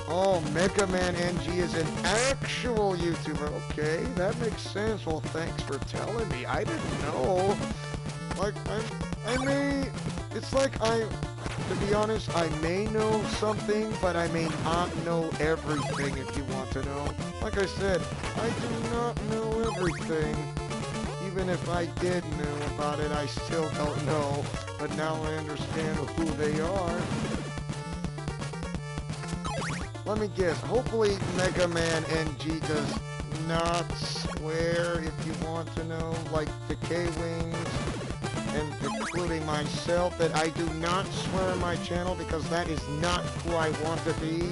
Oh, Mega Man NG is an actual YouTuber. Okay, that makes sense. Well, thanks for telling me. I didn't know. Like, I may... It's like to be honest, I may know something, but I may not know everything, if you want to know. Like I said, I do not know everything. Even if I did know about it, I still don't know. But now I understand who they are. Let me guess. Hopefully Mega Man NG does not swear, if you want to know, like Decay Wings. And including myself, that I do not swear on my channel because that is not who I want to be.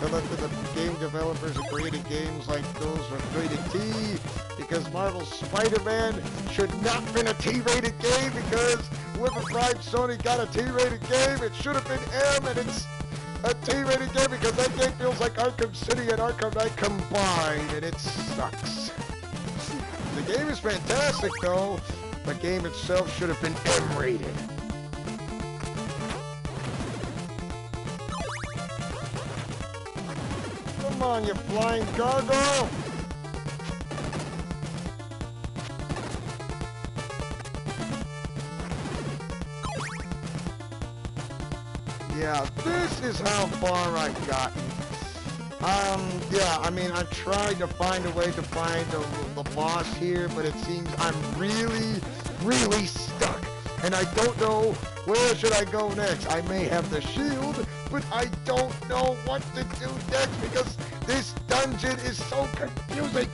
The game developers who created games like those were rated T, because Marvel's Spider-Man should not have been a T-rated game, because whoever bribed Sony got a T-rated game. It should have been M, and it's a T-rated game because that game feels like Arkham City and Arkham Knight combined, and it sucks. The game is fantastic, though. The game itself should have been M-rated. Come on, you flying gargoyle! Yeah, this is how far I've gotten. Yeah, I mean, I've tried to find a way to find the boss here, but it seems I'm really stuck. And I don't know where should I go next. I may have the shield, but I don't know what to do next because this dungeon is so confusing.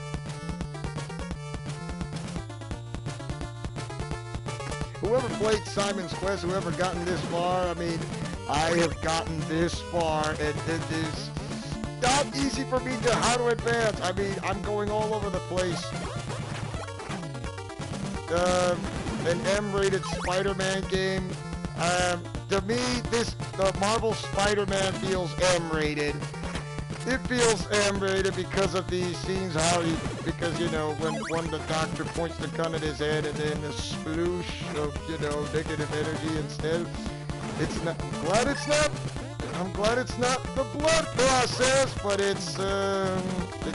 Whoever played Simon's Quest, whoever gotten this far, I mean, I have gotten this far, and it is not easy for me to how to advance. I mean, I'm going all over the place. An M-rated Spider-Man game. To me, the Marvel Spider-Man feels M-rated. It feels M-rated because of these scenes, because, you know, when the doctor points the gun at his head and then the sploosh of, you know, negative energy instead. I'm glad it's not the blood process, but it's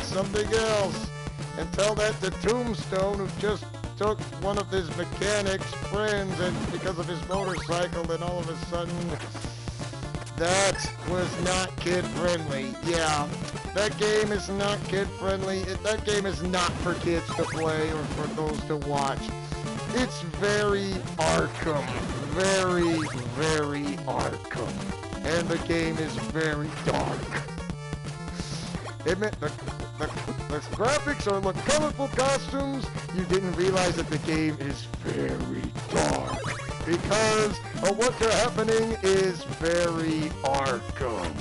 something else. And tell that to Tombstone, who just took one of his mechanic's friends, and because of his motorcycle, and all of a sudden, that was not kid-friendly. Yeah, that game is not kid-friendly. That game is not for kids to play or for those to watch. It's very Arkham. Very, very Arkham. And the game is very dark. It meant the graphics are look colorful costumes. You didn't realize that the game is very dark. because what they're happening is very Arkham.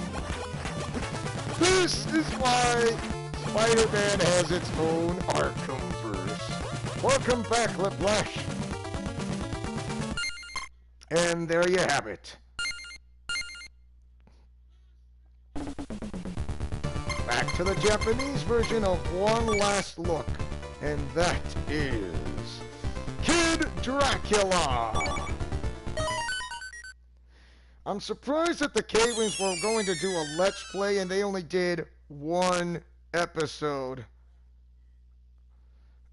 This is why Spider-Man has its own Arkhamverse. Welcome back, Liplash. And there you have it. Back to the Japanese version of One Last Look. And that is Kid Dracula. I'm surprised that the K-Wings were going to do a Let's Play and they only did one episode.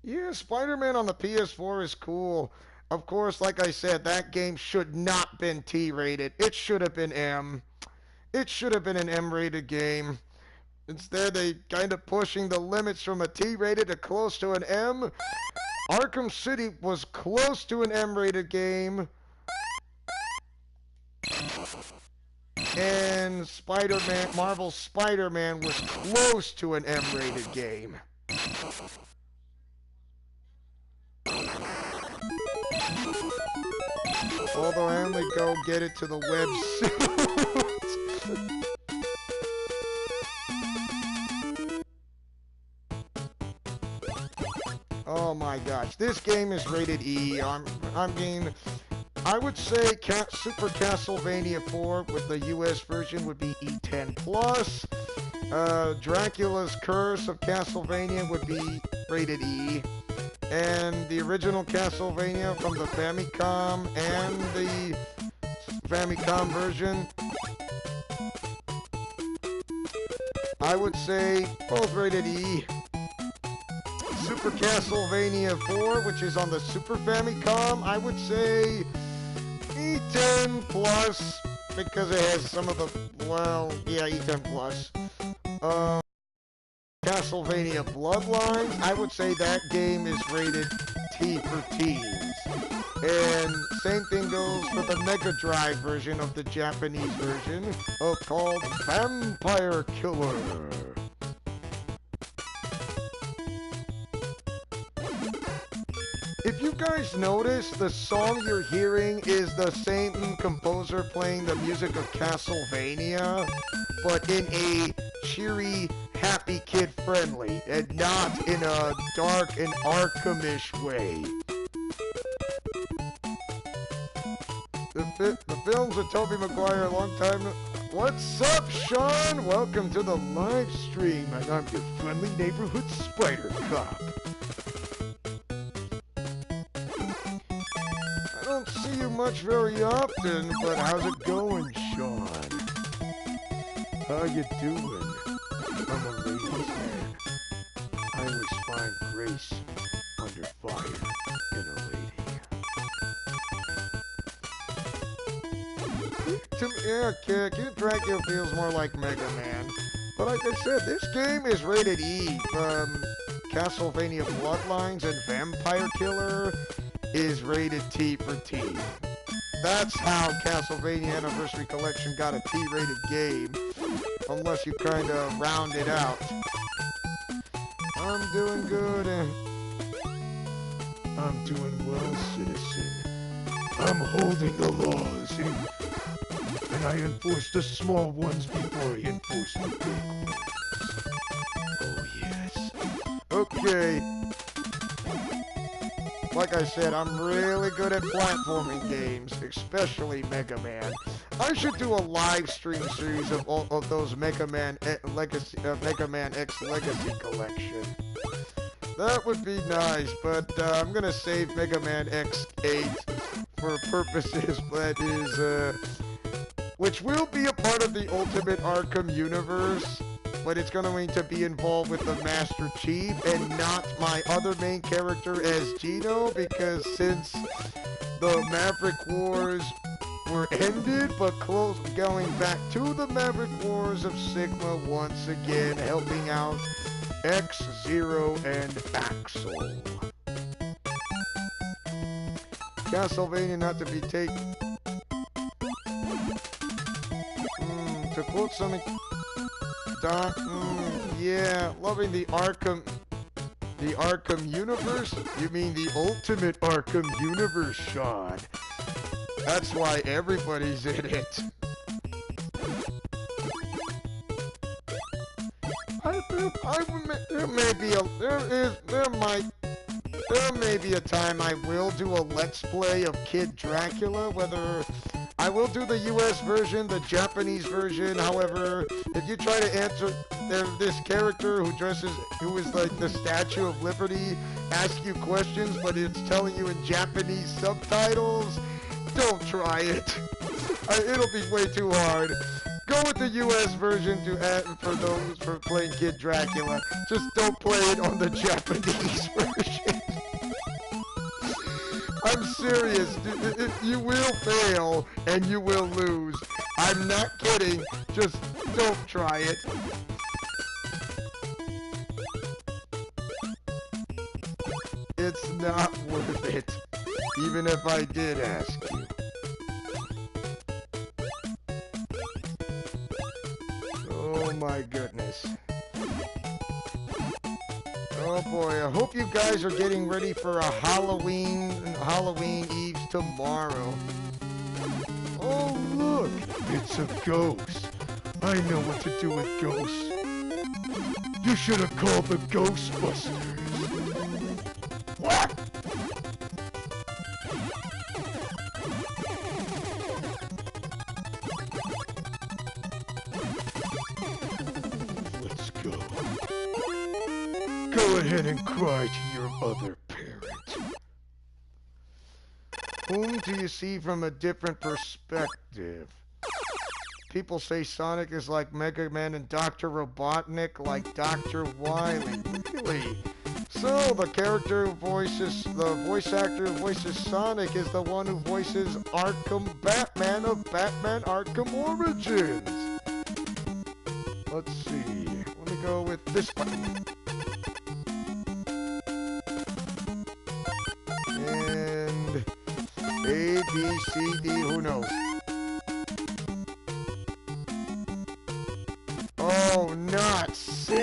Yeah, Spider-Man on the PS4 is cool. Of course, like I said, that game should not been T-rated. It should have been M. It should have been an M-rated game. Instead, they kind of pushing the limits from a T-rated to close to an M. Arkham City was close to an M-rated game. And Spider-Man, Marvel's Spider-Man was close to an M-rated game. Although I only go get it to the web soon. Oh my gosh, this game is rated E. I would say Super Castlevania 4 with the US version would be E10 plus. Dracula's Curse of Castlevania would be rated E. And the original Castlevania from the Famicom and the Famicom version, I would say both rated E. Super Castlevania 4, which is on the Super Famicom, I would say E10 plus, because it has some of the, well, yeah, E10 plus. Castlevania Bloodlines, I would say that game is rated T for teens. And same thing goes for the Mega Drive version of the Japanese version, called Vampire Killer. If you guys notice, the song you're hearing is the same composer playing the music of Castlevania, but in a cheery, happy, kid-friendly, and not in a dark and Arkham-ish way. The films with Tobey Maguire a long time... What's up, Sean? Welcome to the live stream, and I'm your friendly neighborhood spider cop. I don't see you much very often, but how's it going, Sean? How you doing? I'm a ladies' man. I always find grace under fire in a lady. Yeah, Kid Dracula feels more like Mega Man. But like I said, this game is rated E. Castlevania Bloodlines and Vampire Killer is rated T for teen. That's how Castlevania Anniversary Collection got a T-rated game, unless you kind of round it out. I'm doing good. I'm doing well, citizen. I'm holding the laws, and I enforce the small ones before I enforce the big ones. Oh, yes. Okay. Like I said, I'm really good at platforming games, especially Mega Man. I should do a live stream series of all of those Mega Man Legacy, Mega Man X Legacy Collection. That would be nice, but I'm gonna save Mega Man X8 for purposes that is, which will be a part of the Ultimate Arkham universe. But it's going to be involved with the Master Chief and not my other main character as Gino, because since the Maverick Wars were ended, but going back to the Maverick Wars of Sigma once again, helping out X-Zero and Axel. Castlevania not to be taken. To quote something... yeah, loving the Arkham universe? You mean the Ultimate Arkham universe, Sean? That's why everybody's in it. There may be a time I will do a Let's Play of Kid Dracula, whether I will do the US version, the Japanese version. However, if you try to answer this character who is like the Statue of Liberty, ask you questions, but it's telling you in Japanese subtitles, don't try it. It'll be way too hard. Go with the US version for playing Kid Dracula. Just don't play it on the Japanese version. I'm serious. You will fail and you will lose. I'm not kidding. Just don't try it. It's not worth it. Even if I did ask you. Oh my goodness. Oh boy, I hope you guys are getting ready for a Halloween Eve tomorrow. Oh look, it's a ghost. I know what to do with ghosts. You should have called the Ghostbusters. What? Let's go. Go ahead and cry to your other parent. Whom do you see from a different perspective? People say Sonic is like Mega Man and Dr. Robotnik like Dr. Wily. Really? So the voice actor who voices Sonic is the one who voices Arkham Batman of Batman Arkham Origins. Let's see. Let me go with this button. And A, B, C, D, who knows? Oh, not C!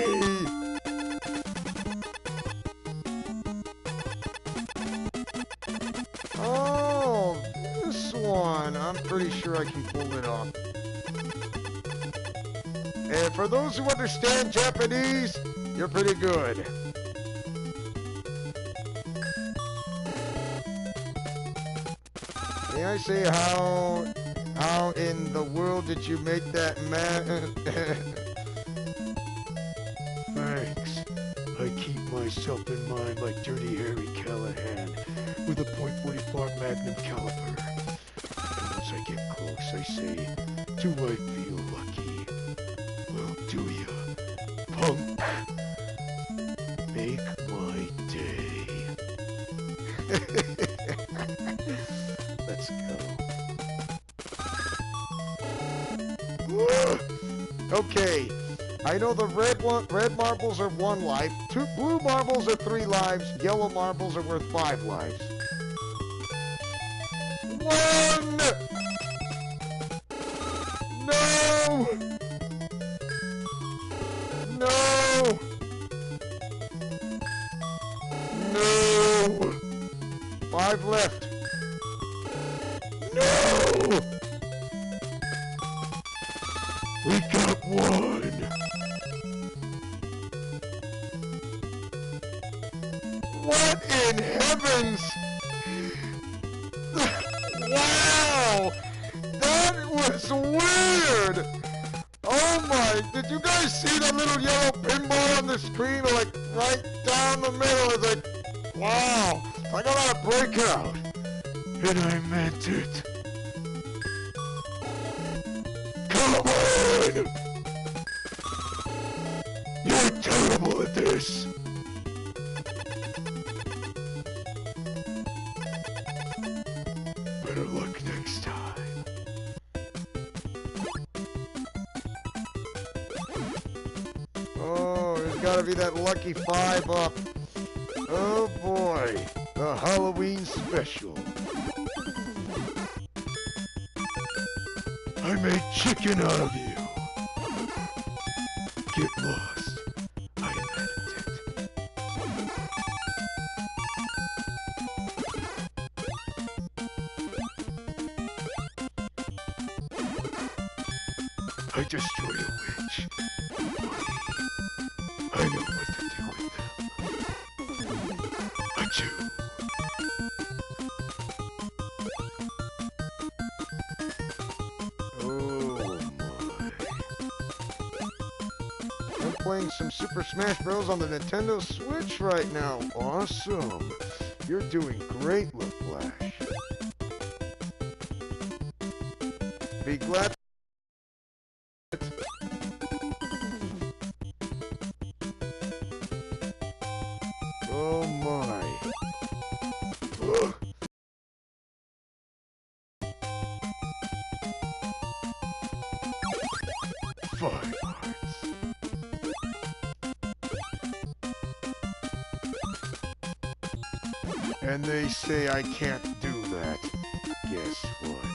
Oh, this one. I'm pretty sure I can pull it off. And for those who understand Japanese, you're pretty good. May I say how in the world did you make that man? Thanks. I keep myself in mind like Dirty Harry Callahan with a .45 Magnum caliber. And once I get close, I say, do I feel lucky? Well, do ya, punk? Make my day. Let's go. Okay. I know the red marbles are 1 life, blue marbles are 3 lives, yellow marbles are worth 5 lives. 1! No! No! No! 5 left. No! We got 1. What in heavens? Wow! That was weird! Oh my, did you guys see that little yellow pinball on the screen? Like, right down the middle? It's like, wow! I got a breakout. And I meant it. Come on! You're terrible at this! Better luck next time. Oh, there's gotta be that lucky 5 up. Oh boy, the Halloween special. I made chicken out of you. Get lost. I invented it. I destroyed a witch. I know what to do with them. Achoo. Oh my. I'm playing some Super Smash Bros. On the Nintendo Switch right now. Awesome. You're doing great, LaFlash. Be glad. Oh my. Ugh. 5 hearts. And they say I can't do that. Guess what?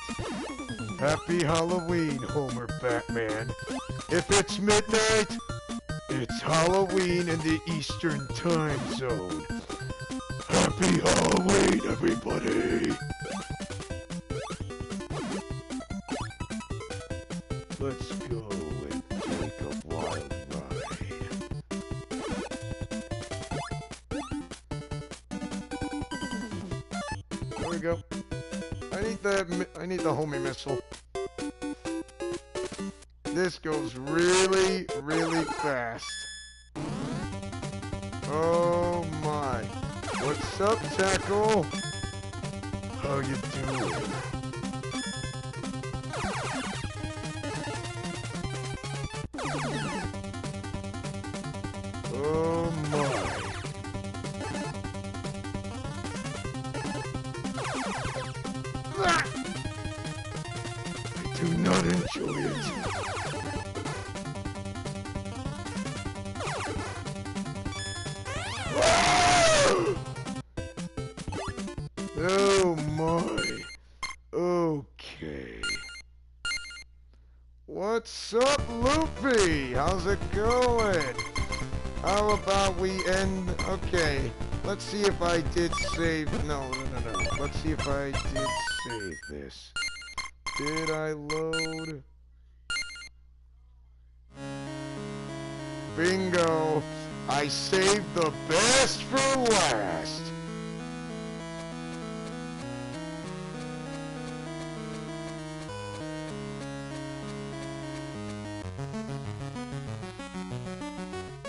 Happy Halloween, Homer Batman. If it's midnight, it's Halloween in the Eastern Time Zone. Happy Halloween, everybody! Let's go and take a wild ride. There we go. I need the homing missile. This goes really, really fast. Oh my. What's up, Tackle? How you doing? Oh my. Ah! I do not enjoy it. Oh my. Okay. What's up, Loopy? How's it going? How about we end... Okay. Let's see if I did save... No. Let's see if I did save this. Did I load? Bingo. I saved the best for last.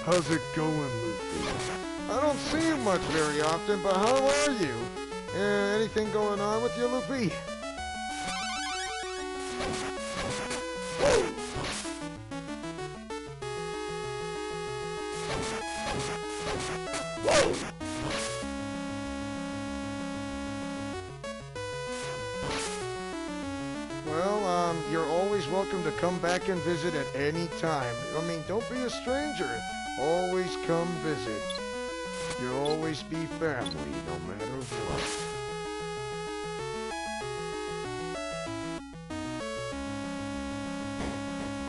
How's it going, Luffy? I don't see you much very often, but how are you? Anything going on with you, Luffy? Well, you're always welcome to come back and visit at any time. I mean, don't be a stranger. Always come visit. You'll always be family, no matter what.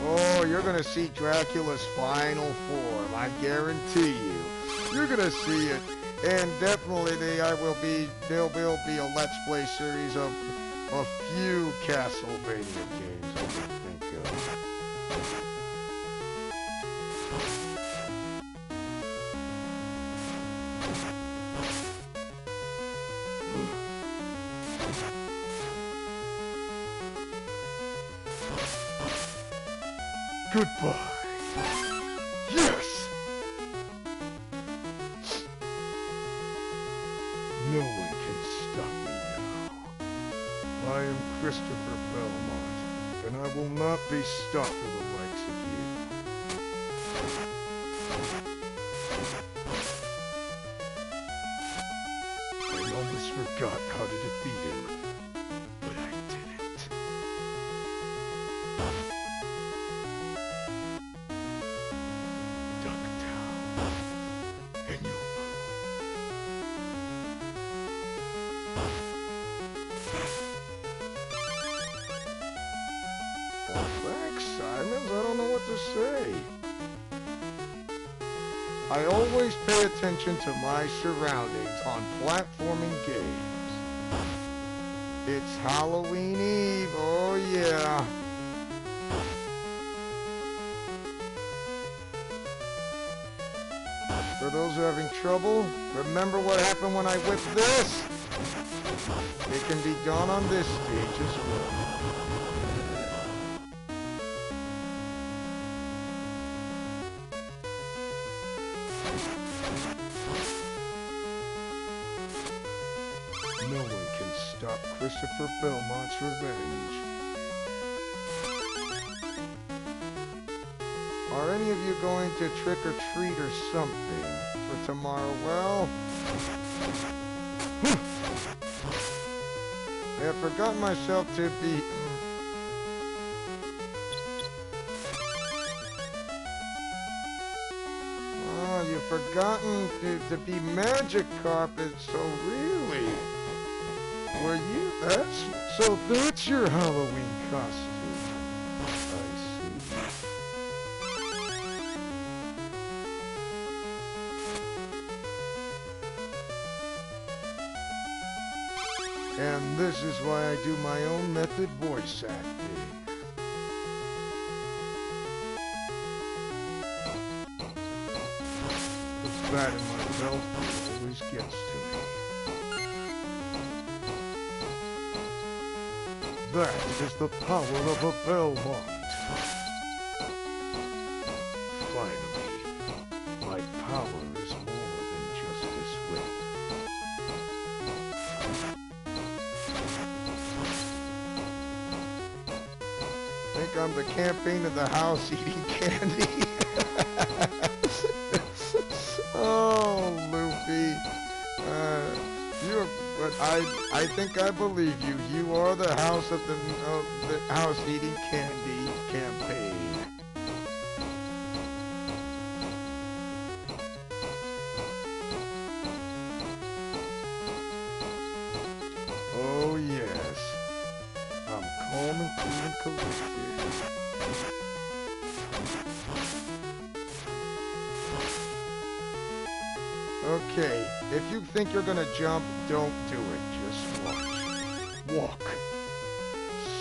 Oh, you're gonna see Dracula's final form, I guarantee you. You're gonna see it. And definitely there will be a Let's Play series of a few Castlevania games I can think of. Goodbye. Yes! No one can stop me now. I am Christopher Belmont, and I will not be stopped for the likes of you. I almost forgot how to defeat him, but I didn't. Duck down, and you'll move. Well, thanks, Simons. I don't know what to say. I always pay attention to my surroundings on platforming games. It's Halloween Eve, oh yeah. for those who are having trouble, remember what happened when I whipped this? It can be done on this stage as well. No one can stop Christopher Belmont's revenge. Are any of you going to trick or treat or something for tomorrow? Well, I have forgotten myself to be... Oh, you've forgotten to be Magic Carpet, so really? Were you... So that's your Halloween costume. I see. And this is why I do my own method voice acting. The fat in my belt always gets to me. That is the power of a Belmont. Finally, my power is more than just this whip. Think I'm the campaign of the house eating candy. Oh, Luffy. But I think I believe you. You are the house of the house eating candy campaign. Oh yes. I'm calm and cool and collected. Okay, if you think you're gonna jump, don't do it. Just watch. Walk.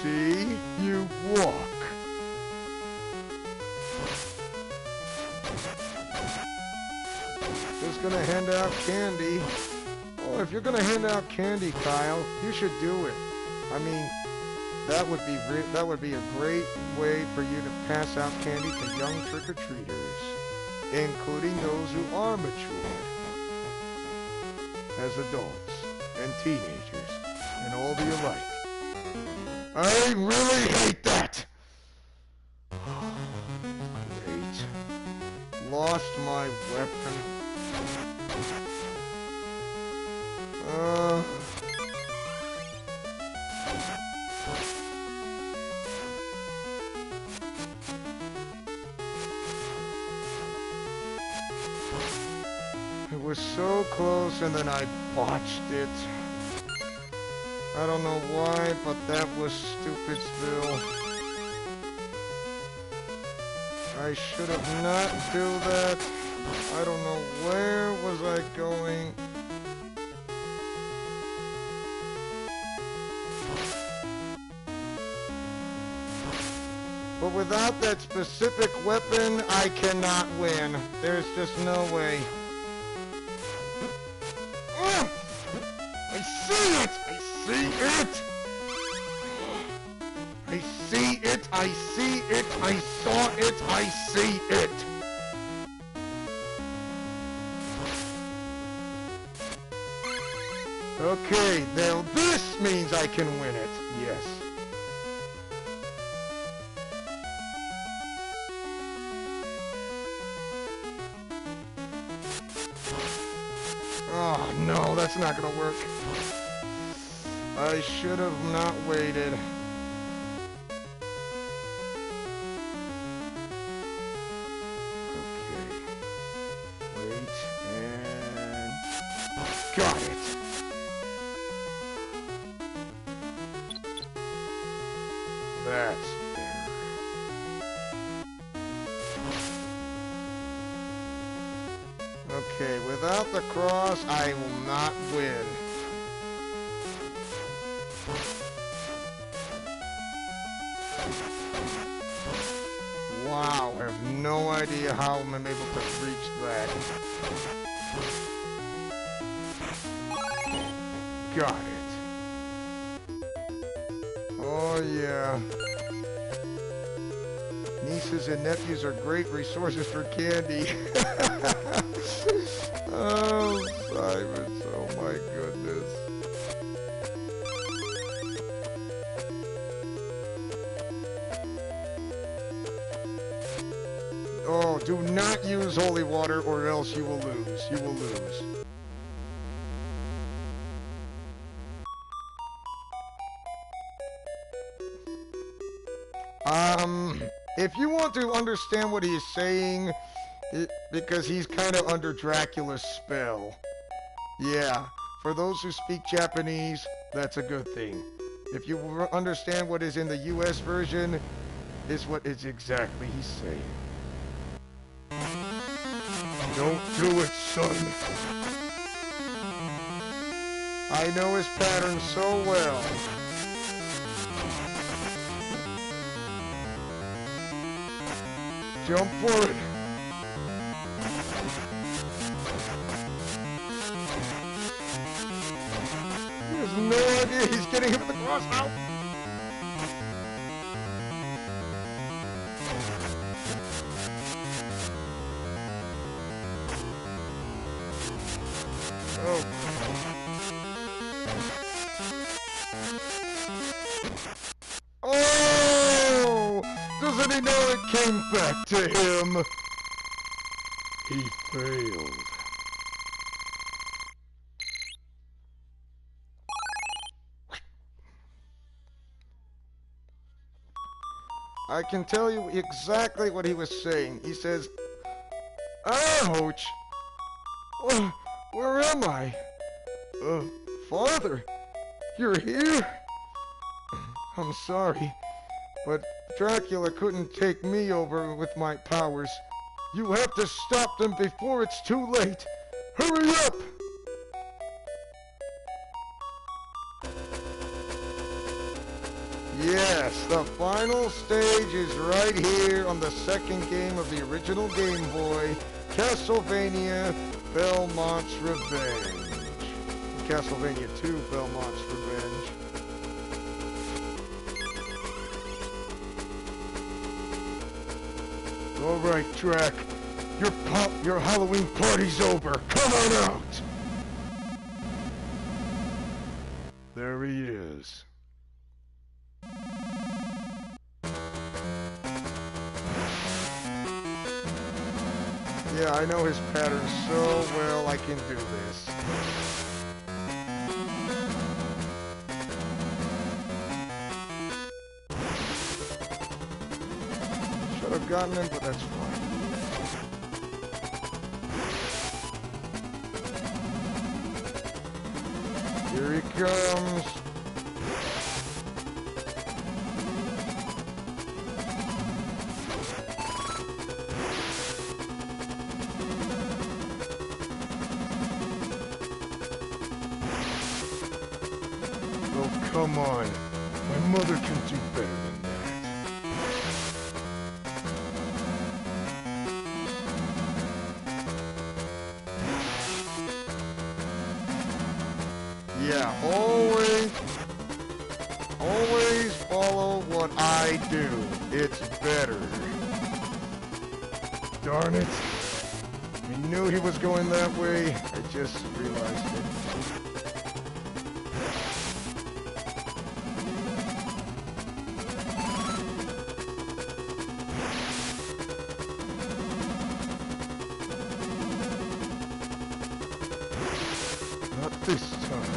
See? You walk. Just gonna hand out candy. Oh, if you're gonna hand out candy, Kyle, you should do it. I mean, that would be a great way for you to pass out candy to young trick-or-treaters, including those who are mature, as adults and teenagers and all the alike. I really hate that! Great. Lost my weapon. It was so close and then I botched it. I don't know why, but that was Stupidville. I should have not do that. I don't know where was I going. But without that specific weapon, I cannot win. There's just no way. I see it! I see it! I see it! I see it! I saw it! I see it! Okay, now this means I can win it. Yes. Oh, no, that's not gonna work. I should have not waited. Okay. Wait, and... Got it! That's better. Okay, without the cross, I will not win. Wow, I have no idea how I'm able to reach that. Got it. Oh, yeah. Nieces and nephews are great resources for candy. Oh, Simon, oh my goodness. Oh, do not use holy water or else you will lose. You will lose. If you want to understand what he's saying, because he's kind of under Dracula's spell. Yeah, for those who speak Japanese, that's a good thing. If you understand what is in the US version, is what is exactly he's saying. Don't do it, son. I know his pattern so well. Jump for it. He has no idea he's getting him in the cross now. Oh. Oh! Doesn't he know it came back to him? He failed. I can tell you exactly what he was saying. He says, ouch! Where am I? Father, you're here? I'm sorry, but Dracula couldn't take me over with my powers. You have to stop them before it's too late. Hurry up! Yes, the final stage is right here on the second game of the original Game Boy, Castlevania Belmont's Revenge. Castlevania 2, Belmont's Revenge. All right, Drac. Your Halloween party's over. Come on out. There he is. Yeah, I know his pattern so well, I can do this. Should have gotten him, but that's fine. Here he comes. Oh, come on. My mother can do better than that. Yeah, always follow what I do. It's better. Darn it. I knew he was going that way. I just realized it. Not this time.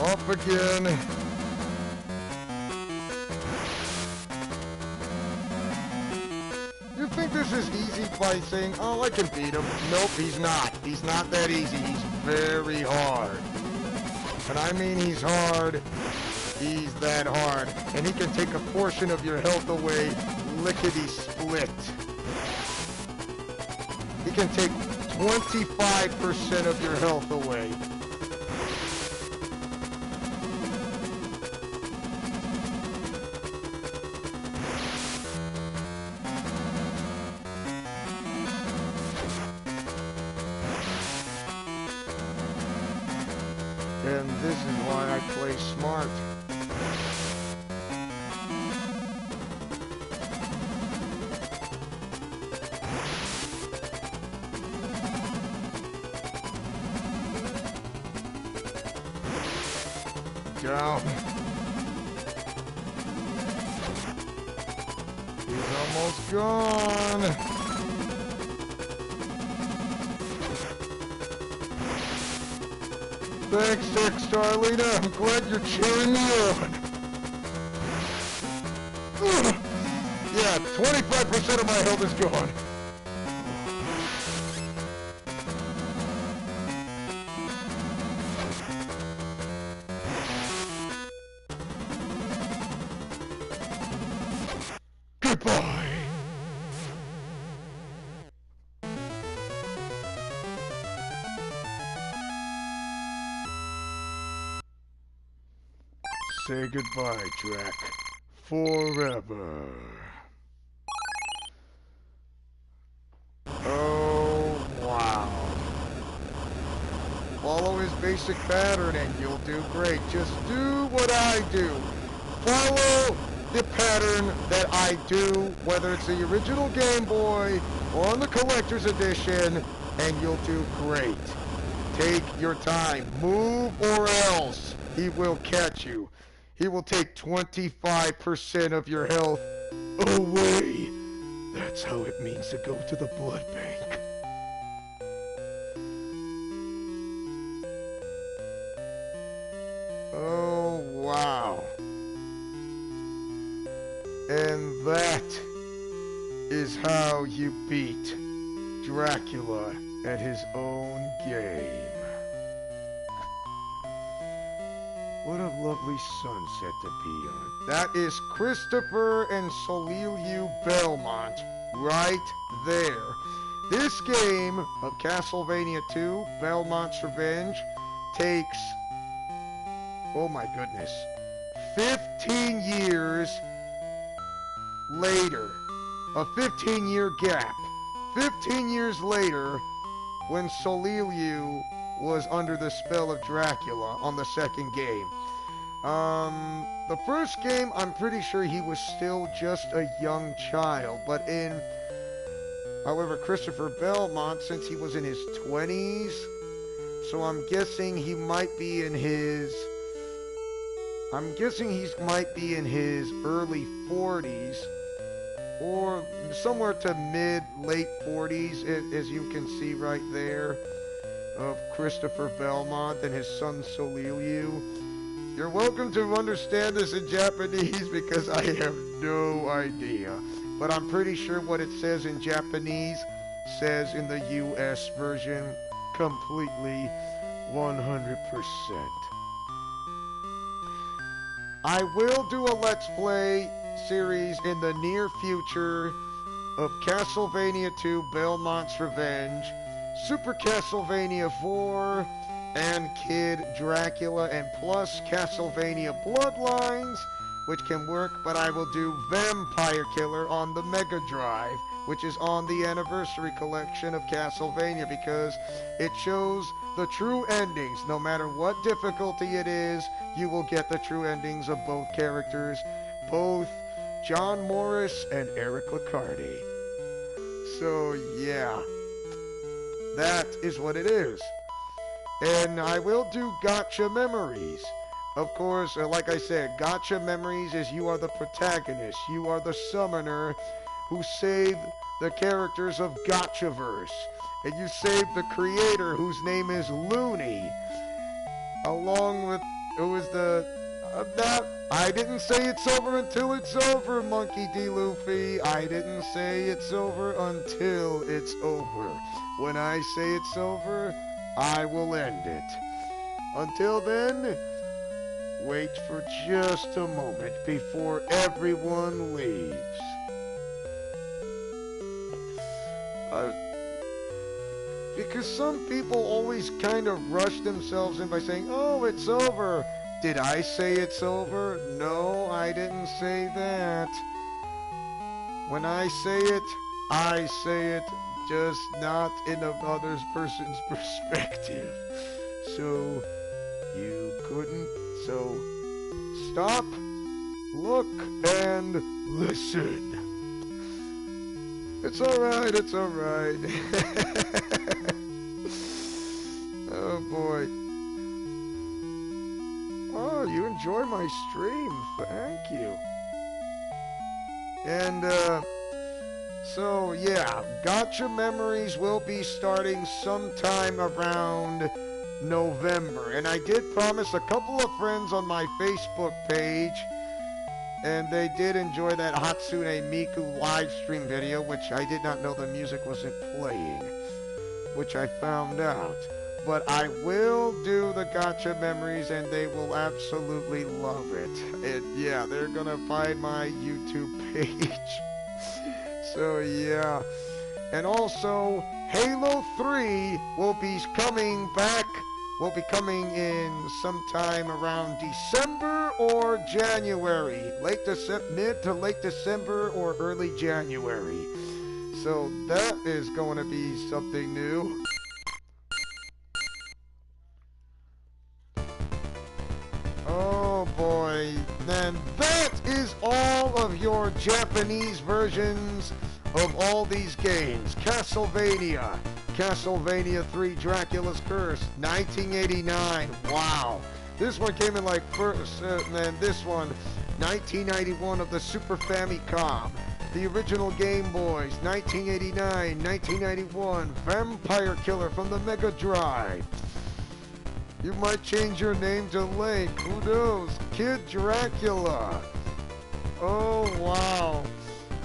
Off again. You think this is easy by saying, oh, I can beat him? Nope, he's not. He's not that easy. He's very hard. And I mean he's hard. He's that hard. And he can take a portion of your health away, lickety-split. He can take 25% of your health away. And this is why I play smart. Down. He's almost gone. Thanks, Starlina. I'm glad you're cheering me on. Yeah, 25% of my health is gone. Goodbye. Say goodbye, Drac. Forever. Oh, wow. Follow his basic pattern and you'll do great. Just do what I do. Follow the pattern that I do, whether it's the original Game Boy or on the Collector's Edition, and you'll do great. Take your time. Move or else he will catch you. He will take 25% of your health away. That's how it means to go to the blood bank. Oh, wow. And that is how you beat Dracula at his own game. What a lovely sunset to be on. That is Christopher and Solilu Belmont right there. This game of Castlevania 2, Belmont's Revenge, takes, oh my goodness, 15 years later. A 15-year gap. 15 years later, when Solilu was under the spell of Dracula on the second game. The first game, I'm pretty sure he was still just a young child, but however, Christopher Belmont, since he was in his 20s, so I'm guessing he might be in his early 40s, or somewhere to late 40s, as you can see right there, of Christopher Belmont and his son Solilu. You're welcome to understand this in Japanese because I have no idea. But I'm pretty sure what it says in Japanese says in the US version completely 100%. I will do a Let's Play series in the near future of Castlevania 2 Belmont's Revenge, Super Castlevania 4, and Kid Dracula, and plus Castlevania Bloodlines, which can work, but I will do Vampire Killer on the Mega Drive, which is on the Anniversary Collection of Castlevania, because it shows the true endings. No matter what difficulty it is, you will get the true endings of both characters, both John Morris and Eric Liccardi. So, yeah. That is what it is. And I will do Gotcha Memories. Of course, like I said, Gotcha Memories is you are the protagonist. You are the summoner who saved the characters of Gotchaverse. And you saved the creator, whose name is Looney. Along with, who is the... I didn't say it's over until it's over, Monkey D. Luffy. I didn't say it's over until it's over. When I say it's over, I will end it. Until then, wait for just a moment before everyone leaves. Because some people always kind of rush themselves in by saying, oh, it's over. Did I say it's over? No, I didn't say that. When I say it, just not in another person's perspective. So, you couldn't. So stop, look, and listen. It's alright, it's alright. Oh boy. Oh, you enjoy my stream. Thank you. And, so yeah, Gotcha Memories will be starting sometime around November. And I did promise a couple of friends on my Facebook page, and they did enjoy that Hatsune Miku live stream video, which I did not know the music wasn't playing, which I found out. But I will do the Gotcha Memories, and they will absolutely love it. And yeah, they're gonna find my YouTube page. So yeah. And also, Halo 3 will be coming back. Will be coming in sometime around December or January. Mid to late December or early January. So that is going to be something new. Oh boy, then that is all of your Japanese versions of all these games. Castlevania, Castlevania 3 Dracula's Curse, 1989, wow. This one came in like first, and then this one, 1991 of the Super Famicom. The original Game Boys, 1989, 1991, Vampire Killer from the Mega Drive. You might change your name to Link. Who knows? Kid Dracula. Oh, wow.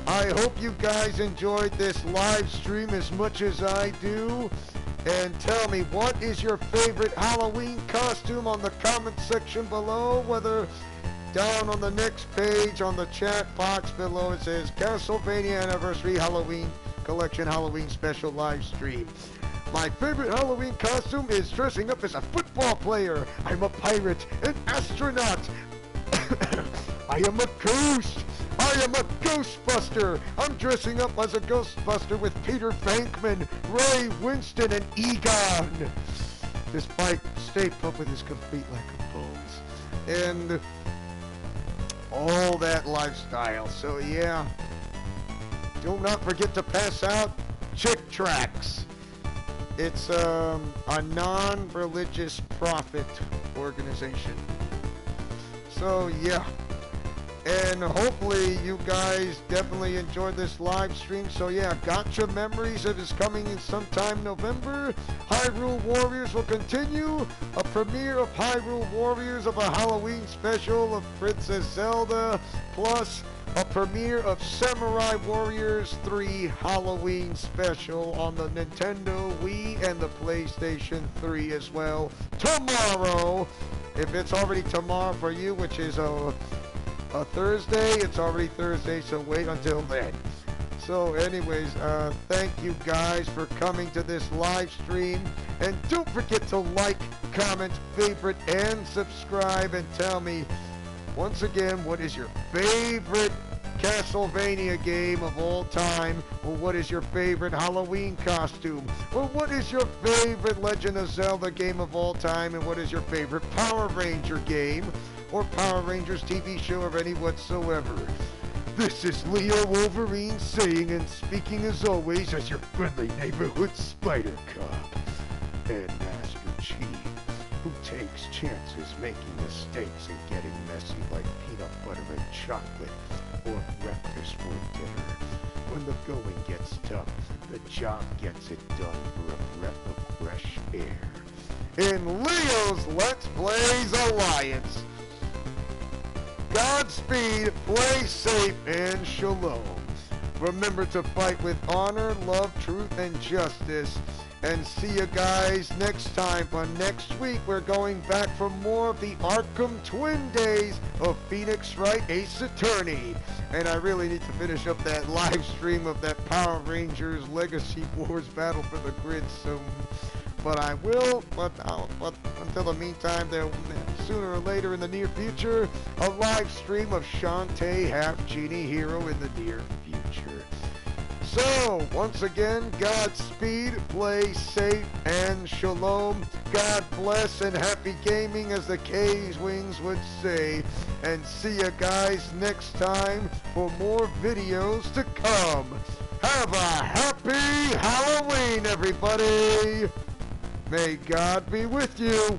I hope you guys enjoyed this live stream as much as I do. And tell me, what is your favorite Halloween costume on the comment section below? Whether down on the next page on the chat box below, it says Castlevania Anniversary Halloween Collection Halloween Special Live Stream. My favorite Halloween costume is dressing up as a football player. I'm a pirate, an astronaut. I am a ghost. I am a Ghostbuster. I'm dressing up as a Ghostbuster with Peter Venkman, Ray Winston, and Egon. This Stay Puft is complete like a bones. And all that lifestyle. So yeah. Do not forget to pass out Chick Tracks. It's a non-religious profit organization. So yeah. And hopefully you guys definitely enjoyed this live stream. So yeah, Gotcha Memories, it is coming in sometime November. Hyrule Warriors will continue. A premiere of Hyrule Warriors of a Halloween special of Princess Zelda. Plus a premiere of Samurai Warriors 3 Halloween special on the Nintendo Wii and the PlayStation 3 as well. Tomorrow, if it's already tomorrow for you, which is a Thursday, it's already Thursday, so wait until then. So anyways, thank you guys for coming to this live stream. And don't forget to like, comment, favorite, and subscribe. And tell me, once again, what is your favorite Castlevania game of all time? Or what is your favorite Halloween costume? Or what is your favorite Legend of Zelda game of all time? And what is your favorite Power Ranger game? Or Power Rangers TV show or any whatsoever. This is Leo Wolverine saying and speaking as always as your friendly neighborhood Spider Cop. And Master Chief, who takes chances making mistakes and getting messy like peanut butter and chocolate or breakfast for dinner. When the going gets tough, the job gets it done for a breath of fresh air. In Leo's Let's Plays Alliance. Godspeed, play safe, and shalom. Remember to fight with honor, love, truth, and justice. And see you guys next time. For next week, we're going back for more of the Arkham Twin Days of Phoenix Wright Ace Attorney. And I really need to finish up that live stream of that Power Rangers Legacy Wars Battle for the Grid soon. But I will, but until the meantime, there sooner or later in the near future, a live stream of Shantae Half Genie Hero in the near future. So, once again, Godspeed, play safe, and shalom. God bless and happy gaming, as the K's Wings would say. And see you guys next time for more videos to come. Have a happy Halloween, everybody! May God be with you.